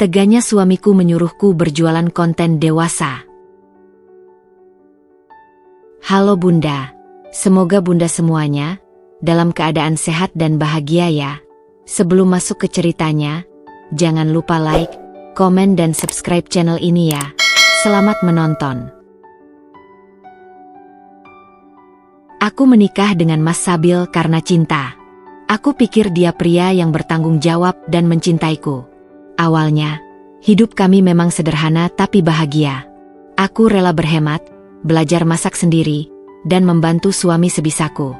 Teganya suamiku menyuruhku berjualan konten dewasa. Halo Bunda, semoga Bunda semuanya dalam keadaan sehat dan bahagia ya. Sebelum masuk ke ceritanya, jangan lupa like, komen dan subscribe channel ini ya. Selamat menonton. Aku menikah dengan Mas Sabil karena cinta. Aku pikir dia pria yang bertanggung jawab dan mencintaiku. Awalnya, hidup kami memang sederhana tapi bahagia. Aku rela berhemat, belajar masak sendiri, dan membantu suami sebisaku.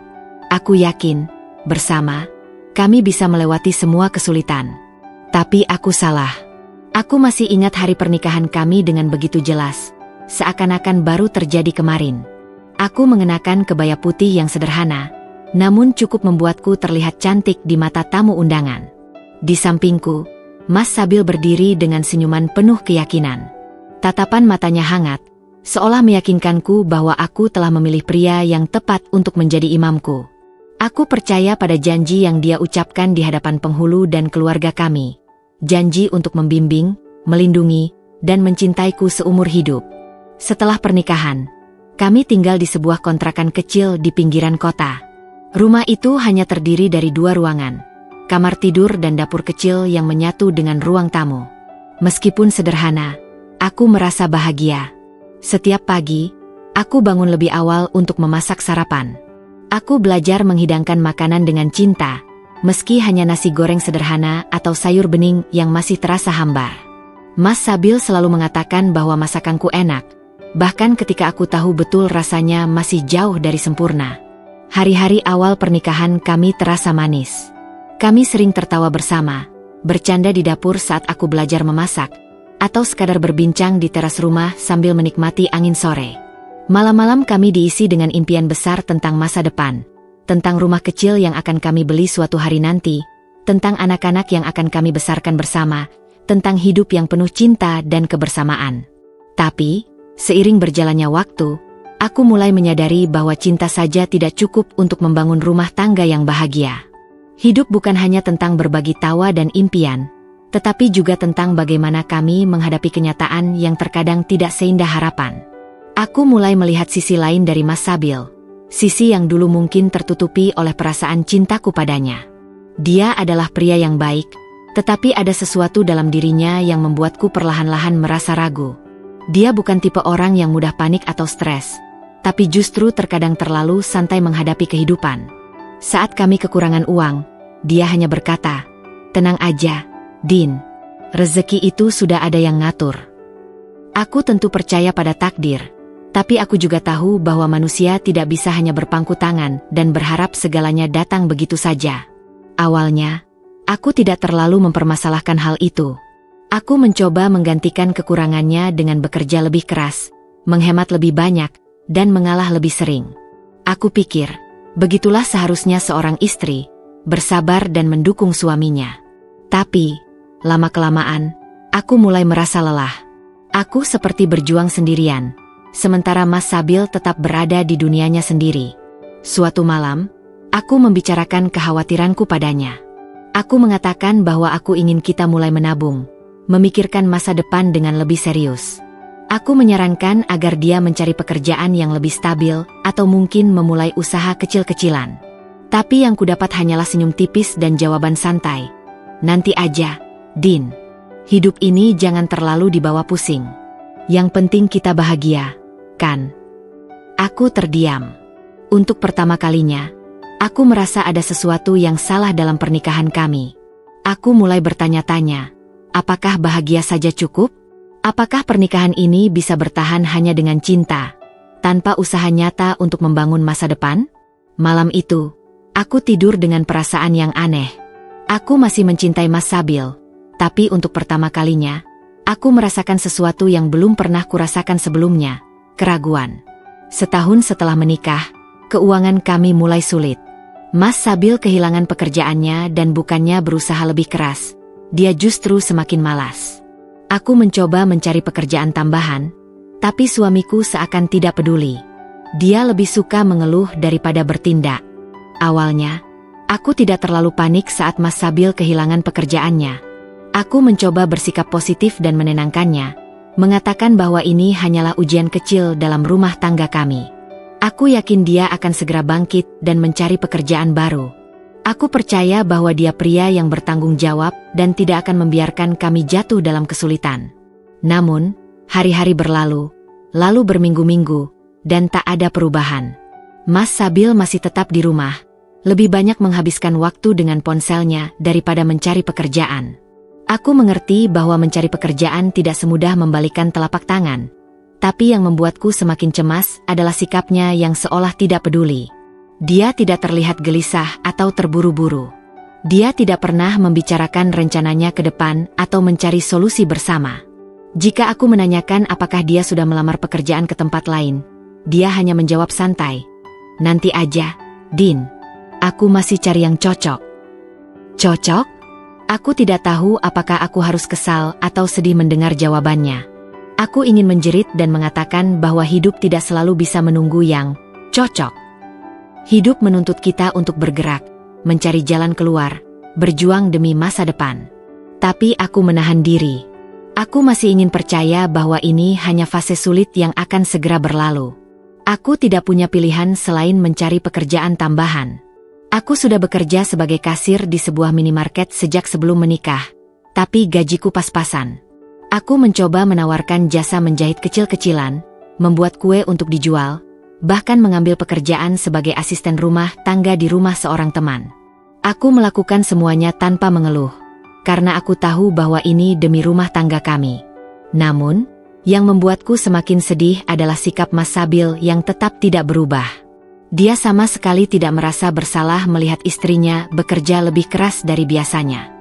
Aku yakin, bersama, kami bisa melewati semua kesulitan. Tapi aku salah. Aku masih ingat hari pernikahan kami dengan begitu jelas, seakan-akan baru terjadi kemarin. Aku mengenakan kebaya putih yang sederhana, namun cukup membuatku terlihat cantik di mata tamu undangan. Di sampingku, Mas Sabil berdiri dengan senyuman penuh keyakinan. Tatapan matanya hangat, seolah meyakinkanku bahwa aku telah memilih pria yang tepat untuk menjadi imamku. Aku percaya pada janji yang dia ucapkan di hadapan penghulu dan keluarga kami. Janji untuk membimbing, melindungi, dan mencintaiku seumur hidup. Setelah pernikahan, kami tinggal di sebuah kontrakan kecil di pinggiran kota. Rumah itu hanya terdiri dari 2 ruangan, kamar tidur dan dapur kecil yang menyatu dengan ruang tamu. Meskipun sederhana, aku merasa bahagia. Setiap pagi, aku bangun lebih awal untuk memasak sarapan. Aku belajar menghidangkan makanan dengan cinta, meski hanya nasi goreng sederhana atau sayur bening yang masih terasa hambar. Mas Sabil selalu mengatakan bahwa masakanku enak, bahkan ketika aku tahu betul rasanya masih jauh dari sempurna. Hari-hari awal pernikahan kami terasa manis. Kami sering tertawa bersama, bercanda di dapur saat aku belajar memasak, atau sekadar berbincang di teras rumah sambil menikmati angin sore. Malam-malam kami diisi dengan impian besar tentang masa depan, tentang rumah kecil yang akan kami beli suatu hari nanti, tentang anak-anak yang akan kami besarkan bersama, tentang hidup yang penuh cinta dan kebersamaan. Tapi, seiring berjalannya waktu, aku mulai menyadari bahwa cinta saja tidak cukup untuk membangun rumah tangga yang bahagia. Hidup bukan hanya tentang berbagi tawa dan impian, tetapi juga tentang bagaimana kami menghadapi kenyataan yang terkadang tidak seindah harapan. Aku mulai melihat sisi lain dari Mas Sabil, sisi yang dulu mungkin tertutupi oleh perasaan cintaku padanya. Dia adalah pria yang baik, tetapi ada sesuatu dalam dirinya yang membuatku perlahan-lahan merasa ragu. Dia bukan tipe orang yang mudah panik atau stres, tapi justru terkadang terlalu santai menghadapi kehidupan. Saat kami kekurangan uang, dia hanya berkata, "Tenang aja, Din. Rezeki itu sudah ada yang ngatur." Aku tentu percaya pada takdir, tapi aku juga tahu bahwa manusia tidak bisa hanya berpangku tangan dan berharap segalanya datang begitu saja. Awalnya, aku tidak terlalu mempermasalahkan hal itu. Aku mencoba menggantikan kekurangannya dengan bekerja lebih keras, menghemat lebih banyak, dan mengalah lebih sering. Aku pikir, begitulah seharusnya seorang istri, bersabar dan mendukung suaminya. Tapi, lama-kelamaan, aku mulai merasa lelah. Aku seperti berjuang sendirian, sementara Mas Sabil tetap berada di dunianya sendiri. Suatu malam, aku membicarakan kekhawatiranku padanya. Aku mengatakan bahwa aku ingin kita mulai menabung, memikirkan masa depan dengan lebih serius. Aku menyarankan agar dia mencari pekerjaan yang lebih stabil atau mungkin memulai usaha kecil-kecilan. Tapi yang kudapat hanyalah senyum tipis dan jawaban santai. "Nanti aja, Din. Hidup ini jangan terlalu dibawa pusing. Yang penting kita bahagia, kan?" Aku terdiam. Untuk pertama kalinya, aku merasa ada sesuatu yang salah dalam pernikahan kami. Aku mulai bertanya-tanya, apakah bahagia saja cukup? Apakah pernikahan ini bisa bertahan hanya dengan cinta, tanpa usaha nyata untuk membangun masa depan? Malam itu, aku tidur dengan perasaan yang aneh. Aku masih mencintai Mas Sabil, tapi untuk pertama kalinya, aku merasakan sesuatu yang belum pernah kurasakan sebelumnya, keraguan. Setahun setelah menikah, keuangan kami mulai sulit. Mas Sabil kehilangan pekerjaannya dan bukannya berusaha lebih keras, dia justru semakin malas. Aku mencoba mencari pekerjaan tambahan, tapi suamiku seakan tidak peduli. Dia lebih suka mengeluh daripada bertindak. Awalnya, aku tidak terlalu panik saat Mas Sabil kehilangan pekerjaannya. Aku mencoba bersikap positif dan menenangkannya, mengatakan bahwa ini hanyalah ujian kecil dalam rumah tangga kami. Aku yakin dia akan segera bangkit dan mencari pekerjaan baru. Aku percaya bahwa dia pria yang bertanggung jawab dan tidak akan membiarkan kami jatuh dalam kesulitan. Namun, hari-hari berlalu, lalu berminggu-minggu, dan tak ada perubahan. Mas Sabil masih tetap di rumah, lebih banyak menghabiskan waktu dengan ponselnya daripada mencari pekerjaan. Aku mengerti bahwa mencari pekerjaan tidak semudah membalikan telapak tangan, tapi yang membuatku semakin cemas adalah sikapnya yang seolah tidak peduli. Dia tidak terlihat gelisah atau terburu-buru. Dia tidak pernah membicarakan rencananya ke depan atau mencari solusi bersama. Jika aku menanyakan apakah dia sudah melamar pekerjaan ke tempat lain, dia hanya menjawab santai, "Nanti aja, Din. Aku masih cari yang cocok." Cocok? Aku tidak tahu apakah aku harus kesal atau sedih mendengar jawabannya. Aku ingin menjerit dan mengatakan bahwa hidup tidak selalu bisa menunggu yang cocok. Hidup menuntut kita untuk bergerak, mencari jalan keluar, berjuang demi masa depan. Tapi aku menahan diri. Aku masih ingin percaya bahwa ini hanya fase sulit yang akan segera berlalu. Aku tidak punya pilihan selain mencari pekerjaan tambahan. Aku sudah bekerja sebagai kasir di sebuah minimarket sejak sebelum menikah, tapi gajiku pas-pasan. Aku mencoba menawarkan jasa menjahit kecil-kecilan, membuat kue untuk dijual, bahkan mengambil pekerjaan sebagai asisten rumah tangga di rumah seorang teman. Aku melakukan semuanya tanpa mengeluh, karena aku tahu bahwa ini demi rumah tangga kami. Namun, yang membuatku semakin sedih adalah sikap Mas Sabil yang tetap tidak berubah. Dia sama sekali tidak merasa bersalah melihat istrinya bekerja lebih keras dari biasanya.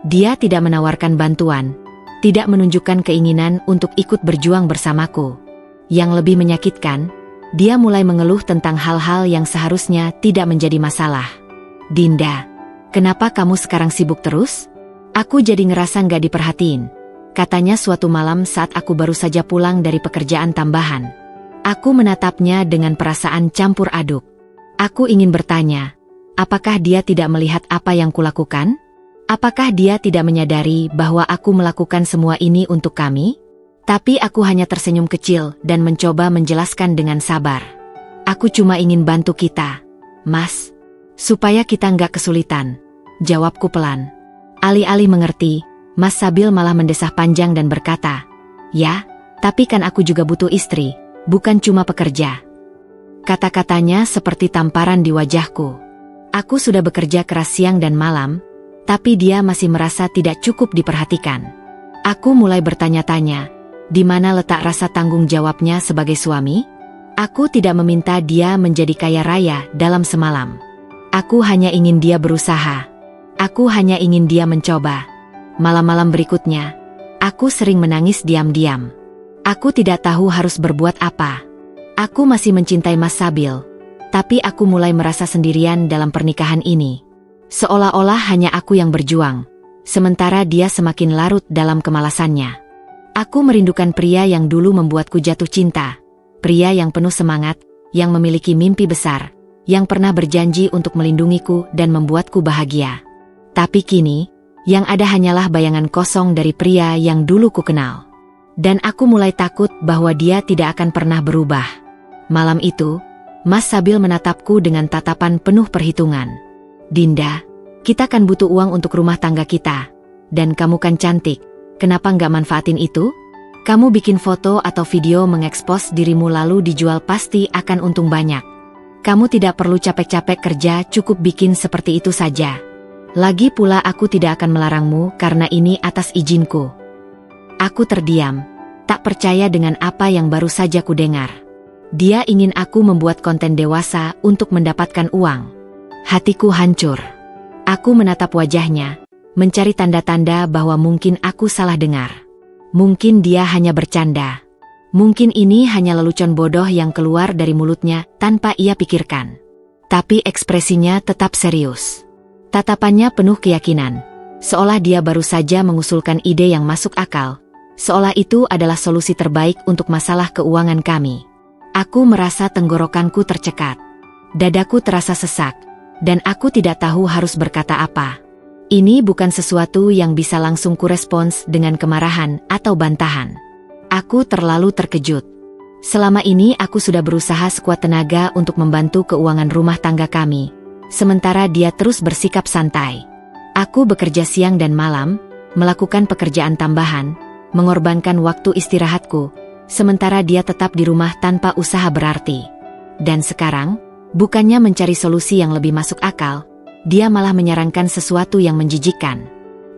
Dia tidak menawarkan bantuan, tidak menunjukkan keinginan untuk ikut berjuang bersamaku. Yang lebih menyakitkan, dia mulai mengeluh tentang hal-hal yang seharusnya tidak menjadi masalah. "Dinda, kenapa kamu sekarang sibuk terus? Aku jadi ngerasa nggak diperhatiin," katanya suatu malam saat aku baru saja pulang dari pekerjaan tambahan. Aku menatapnya dengan perasaan campur aduk. Aku ingin bertanya, apakah dia tidak melihat apa yang kulakukan? Apakah dia tidak menyadari bahwa aku melakukan semua ini untuk kami? Tapi aku hanya tersenyum kecil dan mencoba menjelaskan dengan sabar. "Aku cuma ingin bantu kita, Mas. Supaya kita nggak kesulitan," jawabku pelan. Alih-alih mengerti, Mas Sabil malah mendesah panjang dan berkata, "Ya, tapi kan aku juga butuh istri. Bukan cuma pekerja." Kata-katanya seperti tamparan di wajahku. Aku sudah bekerja keras siang dan malam, tapi dia masih merasa tidak cukup diperhatikan. Aku mulai bertanya-tanya, di mana letak rasa tanggung jawabnya sebagai suami? Aku tidak meminta dia menjadi kaya raya dalam semalam. Aku hanya ingin dia berusaha. Aku hanya ingin dia mencoba. Malam-malam berikutnya, aku sering menangis diam-diam. Aku tidak tahu harus berbuat apa. Aku masih mencintai Mas Sabil, tapi aku mulai merasa sendirian dalam pernikahan ini. Seolah-olah hanya aku yang berjuang, sementara dia semakin larut dalam kemalasannya. Aku merindukan pria yang dulu membuatku jatuh cinta, pria yang penuh semangat, yang memiliki mimpi besar, yang pernah berjanji untuk melindungiku dan membuatku bahagia. Tapi kini, yang ada hanyalah bayangan kosong dari pria yang dulu ku kenal. Dan aku mulai takut bahwa dia tidak akan pernah berubah. Malam itu, Mas Sabil menatapku dengan tatapan penuh perhitungan. "Dinda, kita kan butuh uang untuk rumah tangga kita. Dan kamu kan cantik, kenapa nggak manfaatin itu? Kamu bikin foto atau video mengekspos dirimu lalu dijual pasti akan untung banyak. Kamu tidak perlu capek-capek kerja, cukup bikin seperti itu saja. Lagi pula aku tidak akan melarangmu karena ini atas izinku." Aku terdiam, tak percaya dengan apa yang baru saja ku dengar. Dia ingin aku membuat konten dewasa untuk mendapatkan uang. Hatiku hancur. Aku menatap wajahnya, mencari tanda-tanda bahwa mungkin aku salah dengar. Mungkin dia hanya bercanda. Mungkin ini hanya lelucon bodoh yang keluar dari mulutnya tanpa ia pikirkan. Tapi ekspresinya tetap serius. Tatapannya penuh keyakinan, seolah dia baru saja mengusulkan ide yang masuk akal, seolah itu adalah solusi terbaik untuk masalah keuangan kami. Aku merasa tenggorokanku tercekat. Dadaku terasa sesak, dan aku tidak tahu harus berkata apa. Ini bukan sesuatu yang bisa langsung kurespons dengan kemarahan atau bantahan. Aku terlalu terkejut. Selama ini aku sudah berusaha sekuat tenaga untuk membantu keuangan rumah tangga kami, sementara dia terus bersikap santai. Aku bekerja siang dan malam, melakukan pekerjaan tambahan, mengorbankan waktu istirahatku, sementara dia tetap di rumah tanpa usaha berarti. Dan sekarang, bukannya mencari solusi yang lebih masuk akal, dia malah menyarankan sesuatu yang menjijikkan.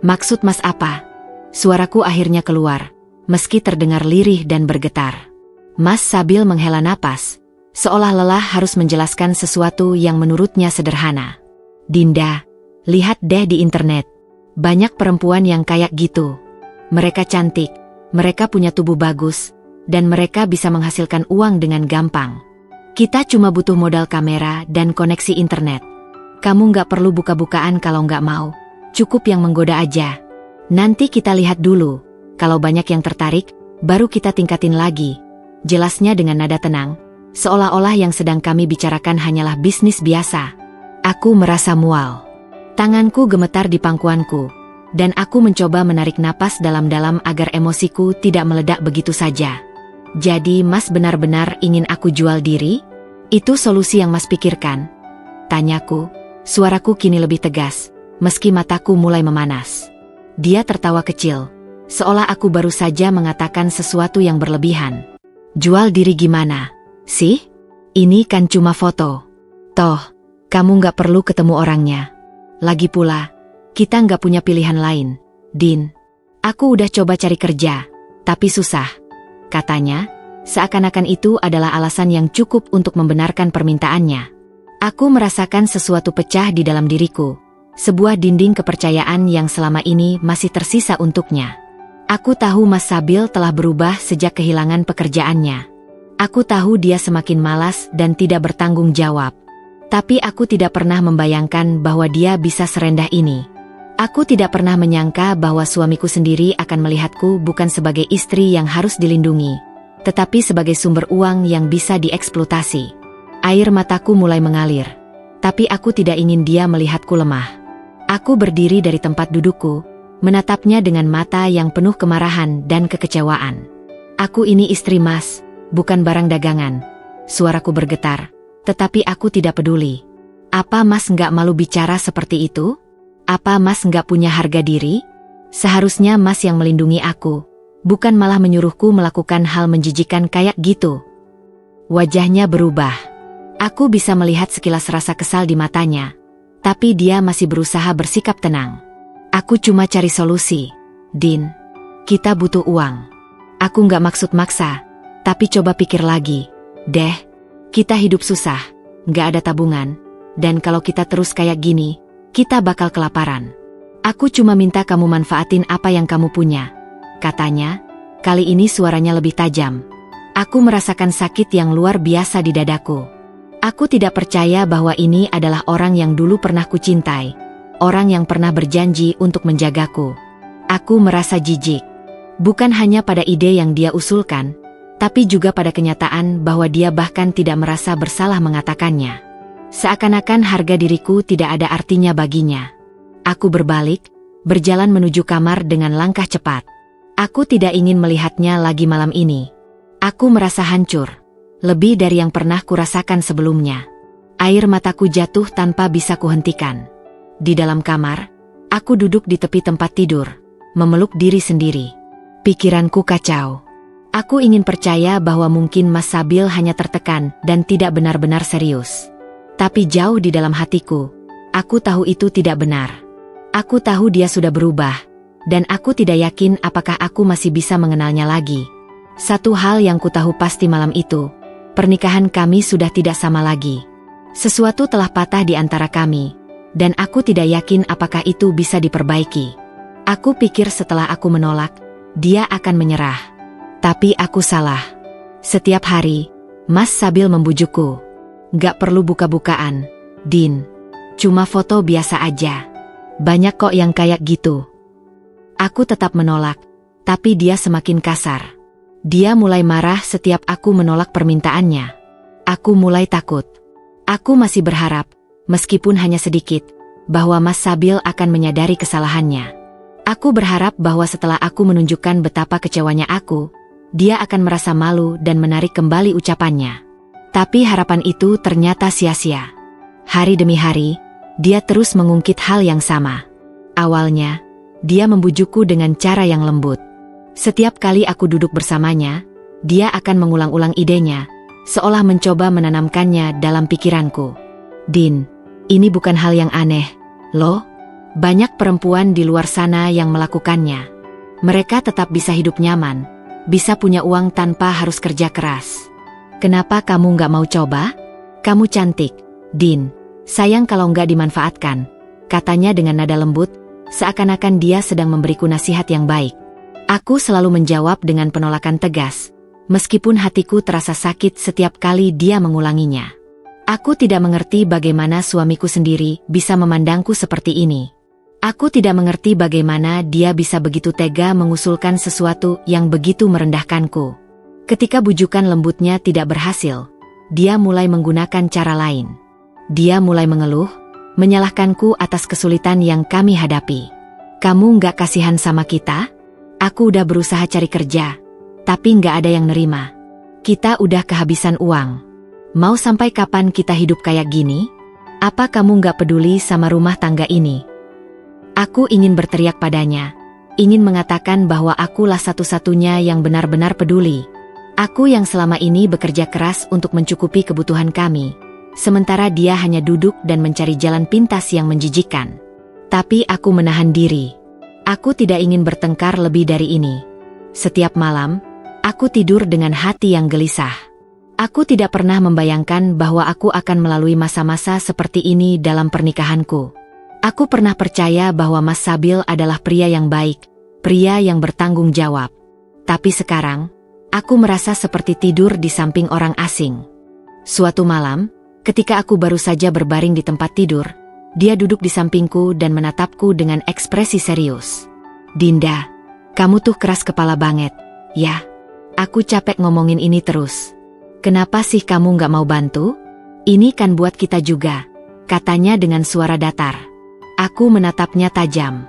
Maksud Mas apa? Suaraku akhirnya keluar, meski terdengar lirih dan bergetar. Mas sambil menghela napas, seolah lelah harus menjelaskan sesuatu yang menurutnya sederhana. Dinda, lihat deh di internet. Banyak perempuan yang kayak gitu. Mereka cantik, mereka punya tubuh bagus, dan mereka bisa menghasilkan uang dengan gampang. Kita cuma butuh modal kamera dan koneksi internet. Kamu nggak perlu buka-bukaan kalau nggak mau. Cukup yang menggoda aja. Nanti kita lihat dulu. Kalau banyak yang tertarik, baru kita tingkatin lagi. Jelasnya dengan nada tenang, seolah-olah yang sedang kami bicarakan hanyalah bisnis biasa. Aku merasa mual. Tanganku gemetar di pangkuanku, dan aku mencoba menarik napas dalam-dalam agar emosiku tidak meledak begitu saja. Jadi Mas benar-benar ingin aku jual diri? Itu solusi yang Mas pikirkan? Tanyaku, suaraku kini lebih tegas, meski mataku mulai memanas. Dia tertawa kecil, seolah aku baru saja mengatakan sesuatu yang berlebihan. Jual diri gimana, sih? Ini kan cuma foto. Toh, kamu nggak perlu ketemu orangnya. Lagi pula, kita nggak punya pilihan lain, Din. Aku udah coba cari kerja, tapi susah. Katanya, seakan-akan itu adalah alasan yang cukup untuk membenarkan permintaannya. Aku merasakan sesuatu pecah di dalam diriku, sebuah dinding kepercayaan yang selama ini masih tersisa untuknya. Aku tahu Mas Sabil telah berubah sejak kehilangan pekerjaannya. Aku tahu dia semakin malas dan tidak bertanggung jawab. Tapi aku tidak pernah membayangkan bahwa dia bisa serendah ini. Aku tidak pernah menyangka bahwa suamiku sendiri akan melihatku bukan sebagai istri yang harus dilindungi, tetapi sebagai sumber uang yang bisa dieksploitasi. Air mataku mulai mengalir, tapi aku tidak ingin dia melihatku lemah. Aku berdiri dari tempat dudukku, menatapnya dengan mata yang penuh kemarahan dan kekecewaan. Aku ini istri Mas, bukan barang dagangan. Suaraku bergetar, tetapi aku tidak peduli. Apa Mas nggak malu bicara seperti itu? Apa Mas nggak punya harga diri? Seharusnya Mas yang melindungi aku, bukan malah menyuruhku melakukan hal menjijikan kayak gitu. Wajahnya berubah. Aku bisa melihat sekilas rasa kesal di matanya, tapi dia masih berusaha bersikap tenang. Aku cuma cari solusi, Din. Kita butuh uang. Aku nggak maksud maksa, tapi coba pikir lagi, deh. Kita hidup susah, nggak ada tabungan, dan kalau kita terus kayak gini, kita bakal kelaparan. Aku cuma minta kamu manfaatin apa yang kamu punya, katanya. Kali ini suaranya lebih tajam. Aku merasakan sakit yang luar biasa di dadaku. Aku tidak percaya bahwa ini adalah orang yang dulu pernah kucintai, orang yang pernah berjanji untuk menjagaku. Aku merasa jijik, bukan hanya pada ide yang dia usulkan, tapi juga pada kenyataan bahwa dia bahkan tidak merasa bersalah mengatakannya. Seakan-akan harga diriku tidak ada artinya baginya. Aku berbalik, berjalan menuju kamar dengan langkah cepat. Aku tidak ingin melihatnya lagi malam ini. Aku merasa hancur, lebih dari yang pernah kurasakan sebelumnya. Air mataku jatuh tanpa bisa kuhentikan. Di dalam kamar, aku duduk di tepi tempat tidur, memeluk diri sendiri. Pikiranku kacau. Aku ingin percaya bahwa mungkin Mas Sabil hanya tertekan dan tidak benar-benar serius. Tapi jauh di dalam hatiku, aku tahu itu tidak benar. Aku tahu dia sudah berubah, dan aku tidak yakin apakah aku masih bisa mengenalnya lagi. Satu hal yang ku tahu pasti malam itu, pernikahan kami sudah tidak sama lagi. Sesuatu telah patah di antara kami, dan aku tidak yakin apakah itu bisa diperbaiki. Aku pikir setelah aku menolak, dia akan menyerah. Tapi aku salah. Setiap hari, Mas Sabil membujukku. Gak perlu buka-bukaan, Din. Cuma foto biasa aja. Banyak kok yang kayak gitu. Aku tetap menolak, tapi dia semakin kasar. Dia mulai marah setiap aku menolak permintaannya. Aku mulai takut. Aku masih berharap, meskipun hanya sedikit, bahwa Mas Sabil akan menyadari kesalahannya. Aku berharap bahwa setelah aku menunjukkan betapa kecewanya aku, dia akan merasa malu dan menarik kembali ucapannya. Tapi harapan itu ternyata sia-sia. Hari demi hari, dia terus mengungkit hal yang sama. Awalnya, dia membujukku dengan cara yang lembut. Setiap kali aku duduk bersamanya, dia akan mengulang-ulang idenya, seolah mencoba menanamkannya dalam pikiranku. Din, ini bukan hal yang aneh, loh. Banyak perempuan di luar sana yang melakukannya. Mereka tetap bisa hidup nyaman, bisa punya uang tanpa harus kerja keras. Kenapa kamu nggak mau coba? Kamu cantik, Din. Sayang kalau nggak dimanfaatkan, katanya dengan nada lembut, seakan-akan dia sedang memberiku nasihat yang baik. Aku selalu menjawab dengan penolakan tegas, meskipun hatiku terasa sakit setiap kali dia mengulanginya. Aku tidak mengerti bagaimana suamiku sendiri bisa memandangku seperti ini. Aku tidak mengerti bagaimana dia bisa begitu tega mengusulkan sesuatu yang begitu merendahkanku. Ketika bujukan lembutnya tidak berhasil, dia mulai menggunakan cara lain. Dia mulai mengeluh, menyalahkanku atas kesulitan yang kami hadapi. Kamu nggak kasihan sama kita? Aku udah berusaha cari kerja, tapi nggak ada yang nerima. Kita udah kehabisan uang. Mau sampai kapan kita hidup kayak gini? Apa kamu nggak peduli sama rumah tangga ini? Aku ingin berteriak padanya, ingin mengatakan bahwa akulah satu-satunya yang benar-benar peduli. Aku yang selama ini bekerja keras untuk mencukupi kebutuhan kami, sementara dia hanya duduk dan mencari jalan pintas yang menjijikkan. Tapi aku menahan diri. Aku tidak ingin bertengkar lebih dari ini. Setiap malam, aku tidur dengan hati yang gelisah. Aku tidak pernah membayangkan bahwa aku akan melalui masa-masa seperti ini dalam pernikahanku. Aku pernah percaya bahwa Mas Sabil adalah pria yang baik, pria yang bertanggung jawab. Tapi sekarang, aku merasa seperti tidur di samping orang asing. Suatu malam, ketika aku baru saja berbaring di tempat tidur, dia duduk di sampingku dan menatapku dengan ekspresi serius. Dinda, kamu tuh keras kepala banget, ya? Aku capek ngomongin ini terus. Kenapa sih kamu nggak mau bantu? Ini kan buat kita juga, katanya dengan suara datar. Aku menatapnya tajam.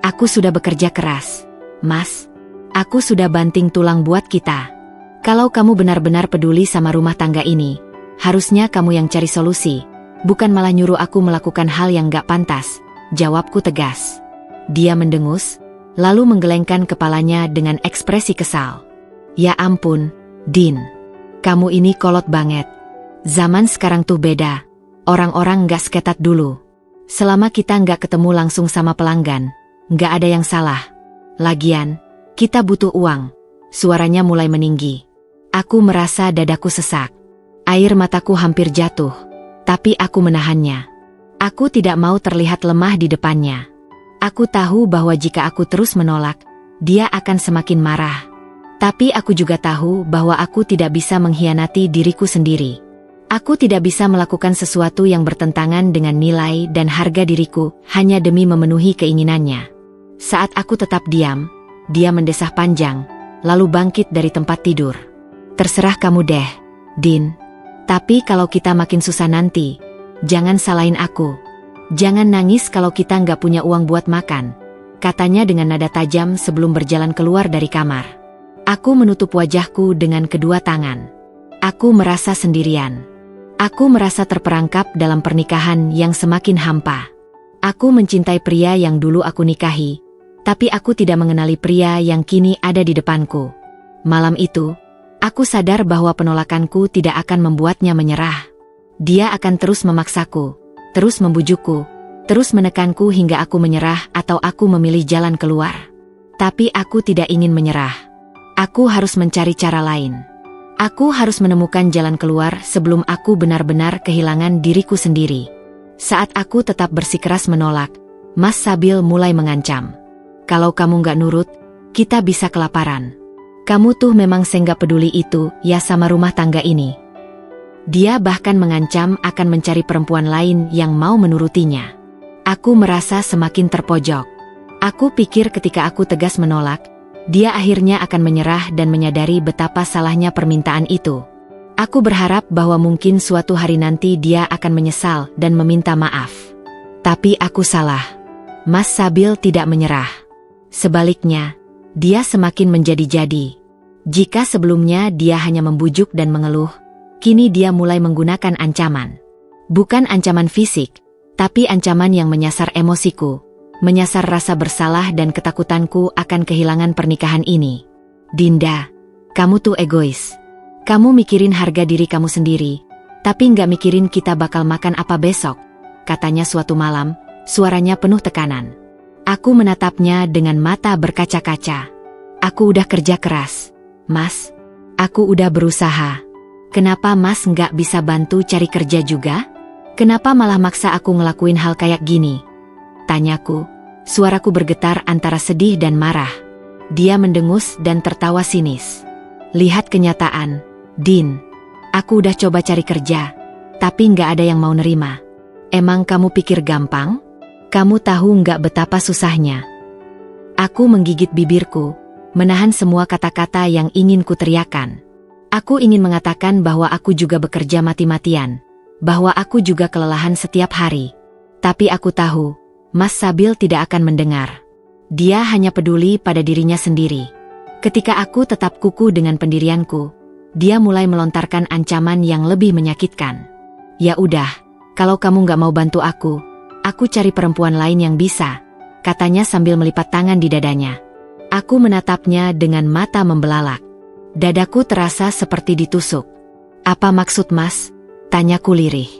Aku sudah bekerja keras, Mas. Aku sudah banting tulang buat kita. Kalau kamu benar-benar peduli sama rumah tangga ini, harusnya kamu yang cari solusi, bukan malah nyuruh aku melakukan hal yang gak pantas, jawabku tegas. Dia mendengus, lalu menggelengkan kepalanya dengan ekspresi kesal. Ya ampun, Din. Kamu ini kolot banget. Zaman sekarang tuh beda. Orang-orang gak seketat dulu. Selama kita nggak ketemu langsung sama pelanggan, nggak ada yang salah. Lagian, kita butuh uang. Suaranya mulai meninggi. Aku merasa dadaku sesak. Air mataku hampir jatuh, tapi aku menahannya. Aku tidak mau terlihat lemah di depannya. Aku tahu bahwa jika aku terus menolak, dia akan semakin marah. Tapi aku juga tahu bahwa aku tidak bisa mengkhianati diriku sendiri. Aku tidak bisa melakukan sesuatu yang bertentangan dengan nilai dan harga diriku hanya demi memenuhi keinginannya. Saat aku tetap diam, dia mendesah panjang, lalu bangkit dari tempat tidur. Terserah kamu deh, Din. Tapi kalau kita makin susah nanti, jangan salahin aku. Jangan nangis kalau kita nggak punya uang buat makan, katanya dengan nada tajam sebelum berjalan keluar dari kamar. Aku menutup wajahku dengan kedua tangan. Aku merasa sendirian. Aku merasa terperangkap dalam pernikahan yang semakin hampa. Aku mencintai pria yang dulu aku nikahi, tapi aku tidak mengenali pria yang kini ada di depanku. Malam itu, aku sadar bahwa penolakanku tidak akan membuatnya menyerah. Dia akan terus memaksaku, terus membujukku, terus menekanku hingga aku menyerah atau aku memilih jalan keluar. Tapi aku tidak ingin menyerah. Aku harus mencari cara lain. Aku harus menemukan jalan keluar sebelum aku benar-benar kehilangan diriku sendiri. Saat aku tetap bersikeras menolak, Mas Sabil mulai mengancam. Kalau kamu nggak nurut, kita bisa kelaparan. Kamu tuh memang senggak peduli itu ya sama rumah tangga ini. Dia bahkan mengancam akan mencari perempuan lain yang mau menurutinya. Aku merasa semakin terpojok. Aku pikir ketika aku tegas menolak, dia akhirnya akan menyerah dan menyadari betapa salahnya permintaan itu. Aku berharap bahwa mungkin suatu hari nanti dia akan menyesal dan meminta maaf. Tapi aku salah. Mas Sabil tidak menyerah. Sebaliknya, dia semakin menjadi-jadi. Jika sebelumnya dia hanya membujuk dan mengeluh, kini dia mulai menggunakan ancaman. Bukan ancaman fisik, tapi ancaman yang menyasar emosiku, menyasar rasa bersalah dan ketakutanku akan kehilangan pernikahan ini. Dinda, kamu tuh egois. Kamu mikirin harga diri kamu sendiri, tapi nggak mikirin kita bakal makan apa besok, katanya suatu malam, suaranya penuh tekanan. Aku menatapnya dengan mata berkaca-kaca. Aku udah kerja keras, Mas. Aku udah berusaha. Kenapa Mas nggak bisa bantu cari kerja juga? Kenapa malah maksa aku ngelakuin hal kayak gini? Tanyaku, suaraku bergetar antara sedih dan marah. Dia mendengus dan tertawa sinis. Lihat kenyataan, Din. Aku udah coba cari kerja, tapi nggak ada yang mau nerima. Emang kamu pikir gampang? Kamu tahu nggak betapa susahnya? Aku menggigit bibirku, menahan semua kata-kata yang ingin kuteriakan. Aku ingin mengatakan bahwa aku juga bekerja mati-matian, bahwa aku juga kelelahan setiap hari. Tapi aku tahu, Mas Sabil tidak akan mendengar. Dia hanya peduli pada dirinya sendiri. Ketika aku tetap kukuh dengan pendirianku, dia mulai melontarkan ancaman yang lebih menyakitkan. Ya udah, kalau kamu nggak mau bantu aku cari perempuan lain yang bisa, katanya sambil melipat tangan di dadanya. Aku menatapnya dengan mata membelalak. Dadaku terasa seperti ditusuk. Apa maksud Mas? Tanyaku lirih.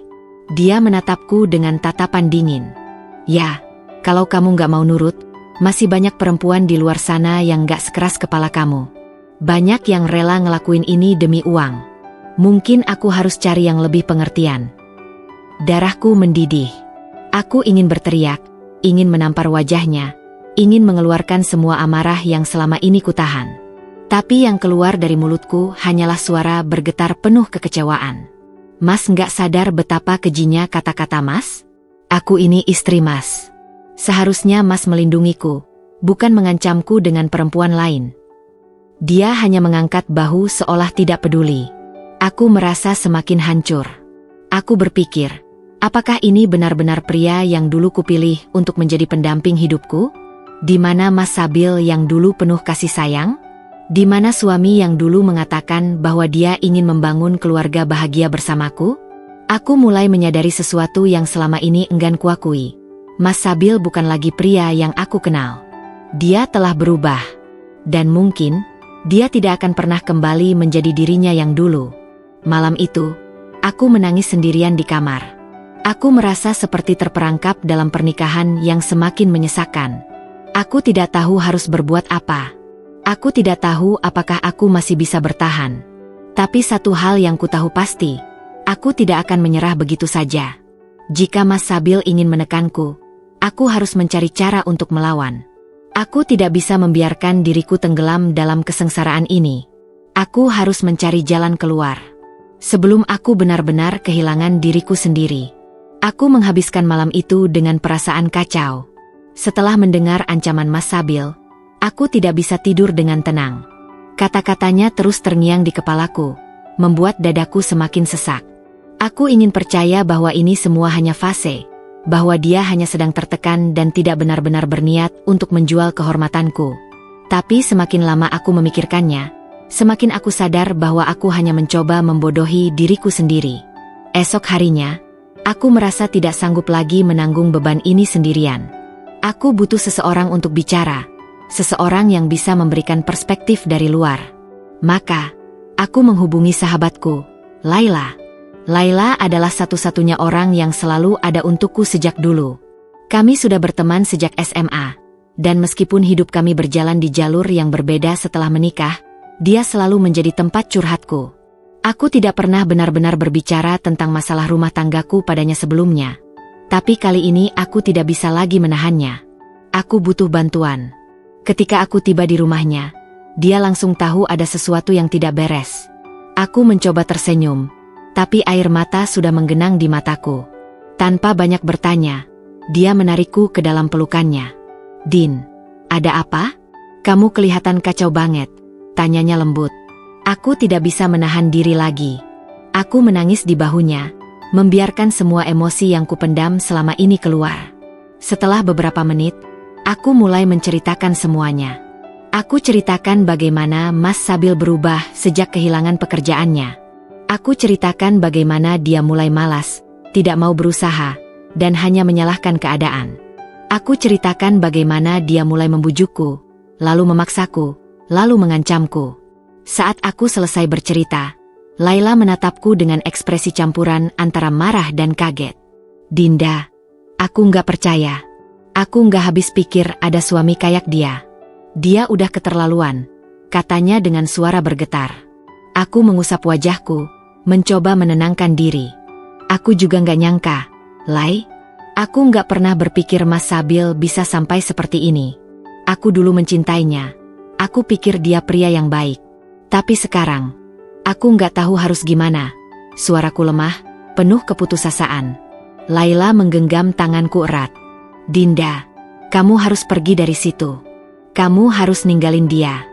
Dia menatapku dengan tatapan dingin. Ya, kalau kamu nggak mau nurut, masih banyak perempuan di luar sana yang nggak sekeras kepala kamu. Banyak yang rela ngelakuin ini demi uang. Mungkin aku harus cari yang lebih pengertian. Darahku mendidih. Aku ingin berteriak, ingin menampar wajahnya, ingin mengeluarkan semua amarah yang selama ini kutahan. Tapi yang keluar dari mulutku hanyalah suara bergetar penuh kekecewaan. Mas nggak sadar betapa kejinya kata-kata Mas? Aku ini istri Mas. Seharusnya Mas melindungiku, bukan mengancamku dengan perempuan lain. Dia hanya mengangkat bahu seolah tidak peduli. Aku merasa semakin hancur. Aku berpikir, apakah ini benar-benar pria yang dulu kupilih untuk menjadi pendamping hidupku? Di mana Mas Sabil yang dulu penuh kasih sayang? Di mana suami yang dulu mengatakan bahwa dia ingin membangun keluarga bahagia bersamaku? Aku mulai menyadari sesuatu yang selama ini enggan kuakui. Mas Sabil bukan lagi pria yang aku kenal. Dia telah berubah. Dan mungkin, dia tidak akan pernah kembali menjadi dirinya yang dulu. Malam itu, aku menangis sendirian di kamar. Aku merasa seperti terperangkap dalam pernikahan yang semakin menyesakan. Aku tidak tahu harus berbuat apa. Aku tidak tahu apakah aku masih bisa bertahan. Tapi satu hal yang ku tahu pasti, aku tidak akan menyerah begitu saja. Jika Mas Sabil ingin menekanku, aku harus mencari cara untuk melawan. Aku tidak bisa membiarkan diriku tenggelam dalam kesengsaraan ini. Aku harus mencari jalan keluar. Sebelum aku benar-benar kehilangan diriku sendiri. Aku menghabiskan malam itu dengan perasaan kacau. Setelah mendengar ancaman Mas Sabil, aku tidak bisa tidur dengan tenang. Kata-katanya terus terngiang di kepalaku, membuat dadaku semakin sesak. Aku ingin percaya bahwa ini semua hanya fase, bahwa dia hanya sedang tertekan dan tidak benar-benar berniat untuk menjual kehormatanku. Tapi semakin lama aku memikirkannya, semakin aku sadar bahwa aku hanya mencoba membodohi diriku sendiri. Esok harinya, aku merasa tidak sanggup lagi menanggung beban ini sendirian. Aku butuh seseorang untuk bicara. Seseorang yang bisa memberikan perspektif dari luar. Maka, aku menghubungi sahabatku, Laila. Laila adalah satu-satunya orang yang selalu ada untukku sejak dulu. Kami sudah berteman sejak SMA, dan meskipun hidup kami berjalan di jalur yang berbeda setelah menikah, dia selalu menjadi tempat curhatku. Aku tidak pernah benar-benar berbicara tentang masalah rumah tanggaku padanya sebelumnya. Tapi kali ini aku tidak bisa lagi menahannya. Aku butuh bantuan. Ketika aku tiba di rumahnya, dia langsung tahu ada sesuatu yang tidak beres. Aku mencoba tersenyum, tapi air mata sudah menggenang di mataku. Tanpa banyak bertanya, dia menarikku ke dalam pelukannya. Din, ada apa? Kamu kelihatan kacau banget, tanyanya lembut. Aku tidak bisa menahan diri lagi. Aku menangis di bahunya, membiarkan semua emosi yang kupendam selama ini keluar. Setelah beberapa menit, aku mulai menceritakan semuanya. Aku ceritakan bagaimana Mas Sabil berubah sejak kehilangan pekerjaannya. Aku ceritakan bagaimana dia mulai malas, tidak mau berusaha, dan hanya menyalahkan keadaan. Aku ceritakan bagaimana dia mulai membujukku, lalu memaksaku, lalu mengancamku. Saat aku selesai bercerita, Laila menatapku dengan ekspresi campuran antara marah dan kaget. Dinda, aku nggak percaya. Aku nggak habis pikir ada suami kayak dia. Dia udah keterlaluan, katanya dengan suara bergetar. Aku mengusap wajahku, mencoba menenangkan diri. Aku juga nggak nyangka, Lai. Aku nggak pernah berpikir Mas Sabil bisa sampai seperti ini. Aku dulu mencintainya. Aku pikir dia pria yang baik. Tapi sekarang, aku nggak tahu harus gimana. Suaraku lemah, penuh keputusasaan. Laila menggenggam tanganku erat. Dinda, kamu harus pergi dari situ. Kamu harus ninggalin dia.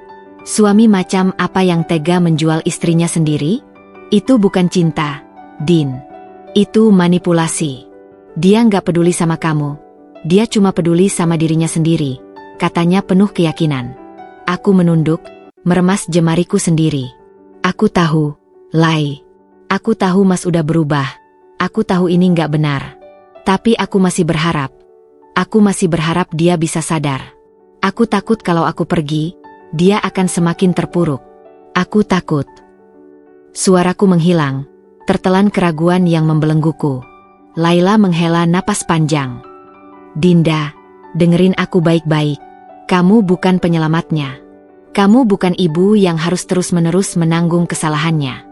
Suami macam apa yang tega menjual istrinya sendiri? Itu bukan cinta, Din. Itu manipulasi. Dia nggak peduli sama kamu. Dia cuma peduli sama dirinya sendiri, katanya penuh keyakinan. Aku menunduk, meremas jemariku sendiri. Aku tahu, Lai. Aku tahu Mas udah berubah. Aku tahu ini nggak benar. Tapi aku masih berharap. Aku masih berharap dia bisa sadar. Aku takut kalau aku pergi, dia akan semakin terpuruk. Aku takut. Suaraku menghilang, tertelan keraguan yang membelengguku. Laila menghela napas panjang. Dinda, dengerin aku baik-baik. Kamu bukan penyelamatnya. Kamu bukan ibu yang harus terus-menerus menanggung kesalahannya.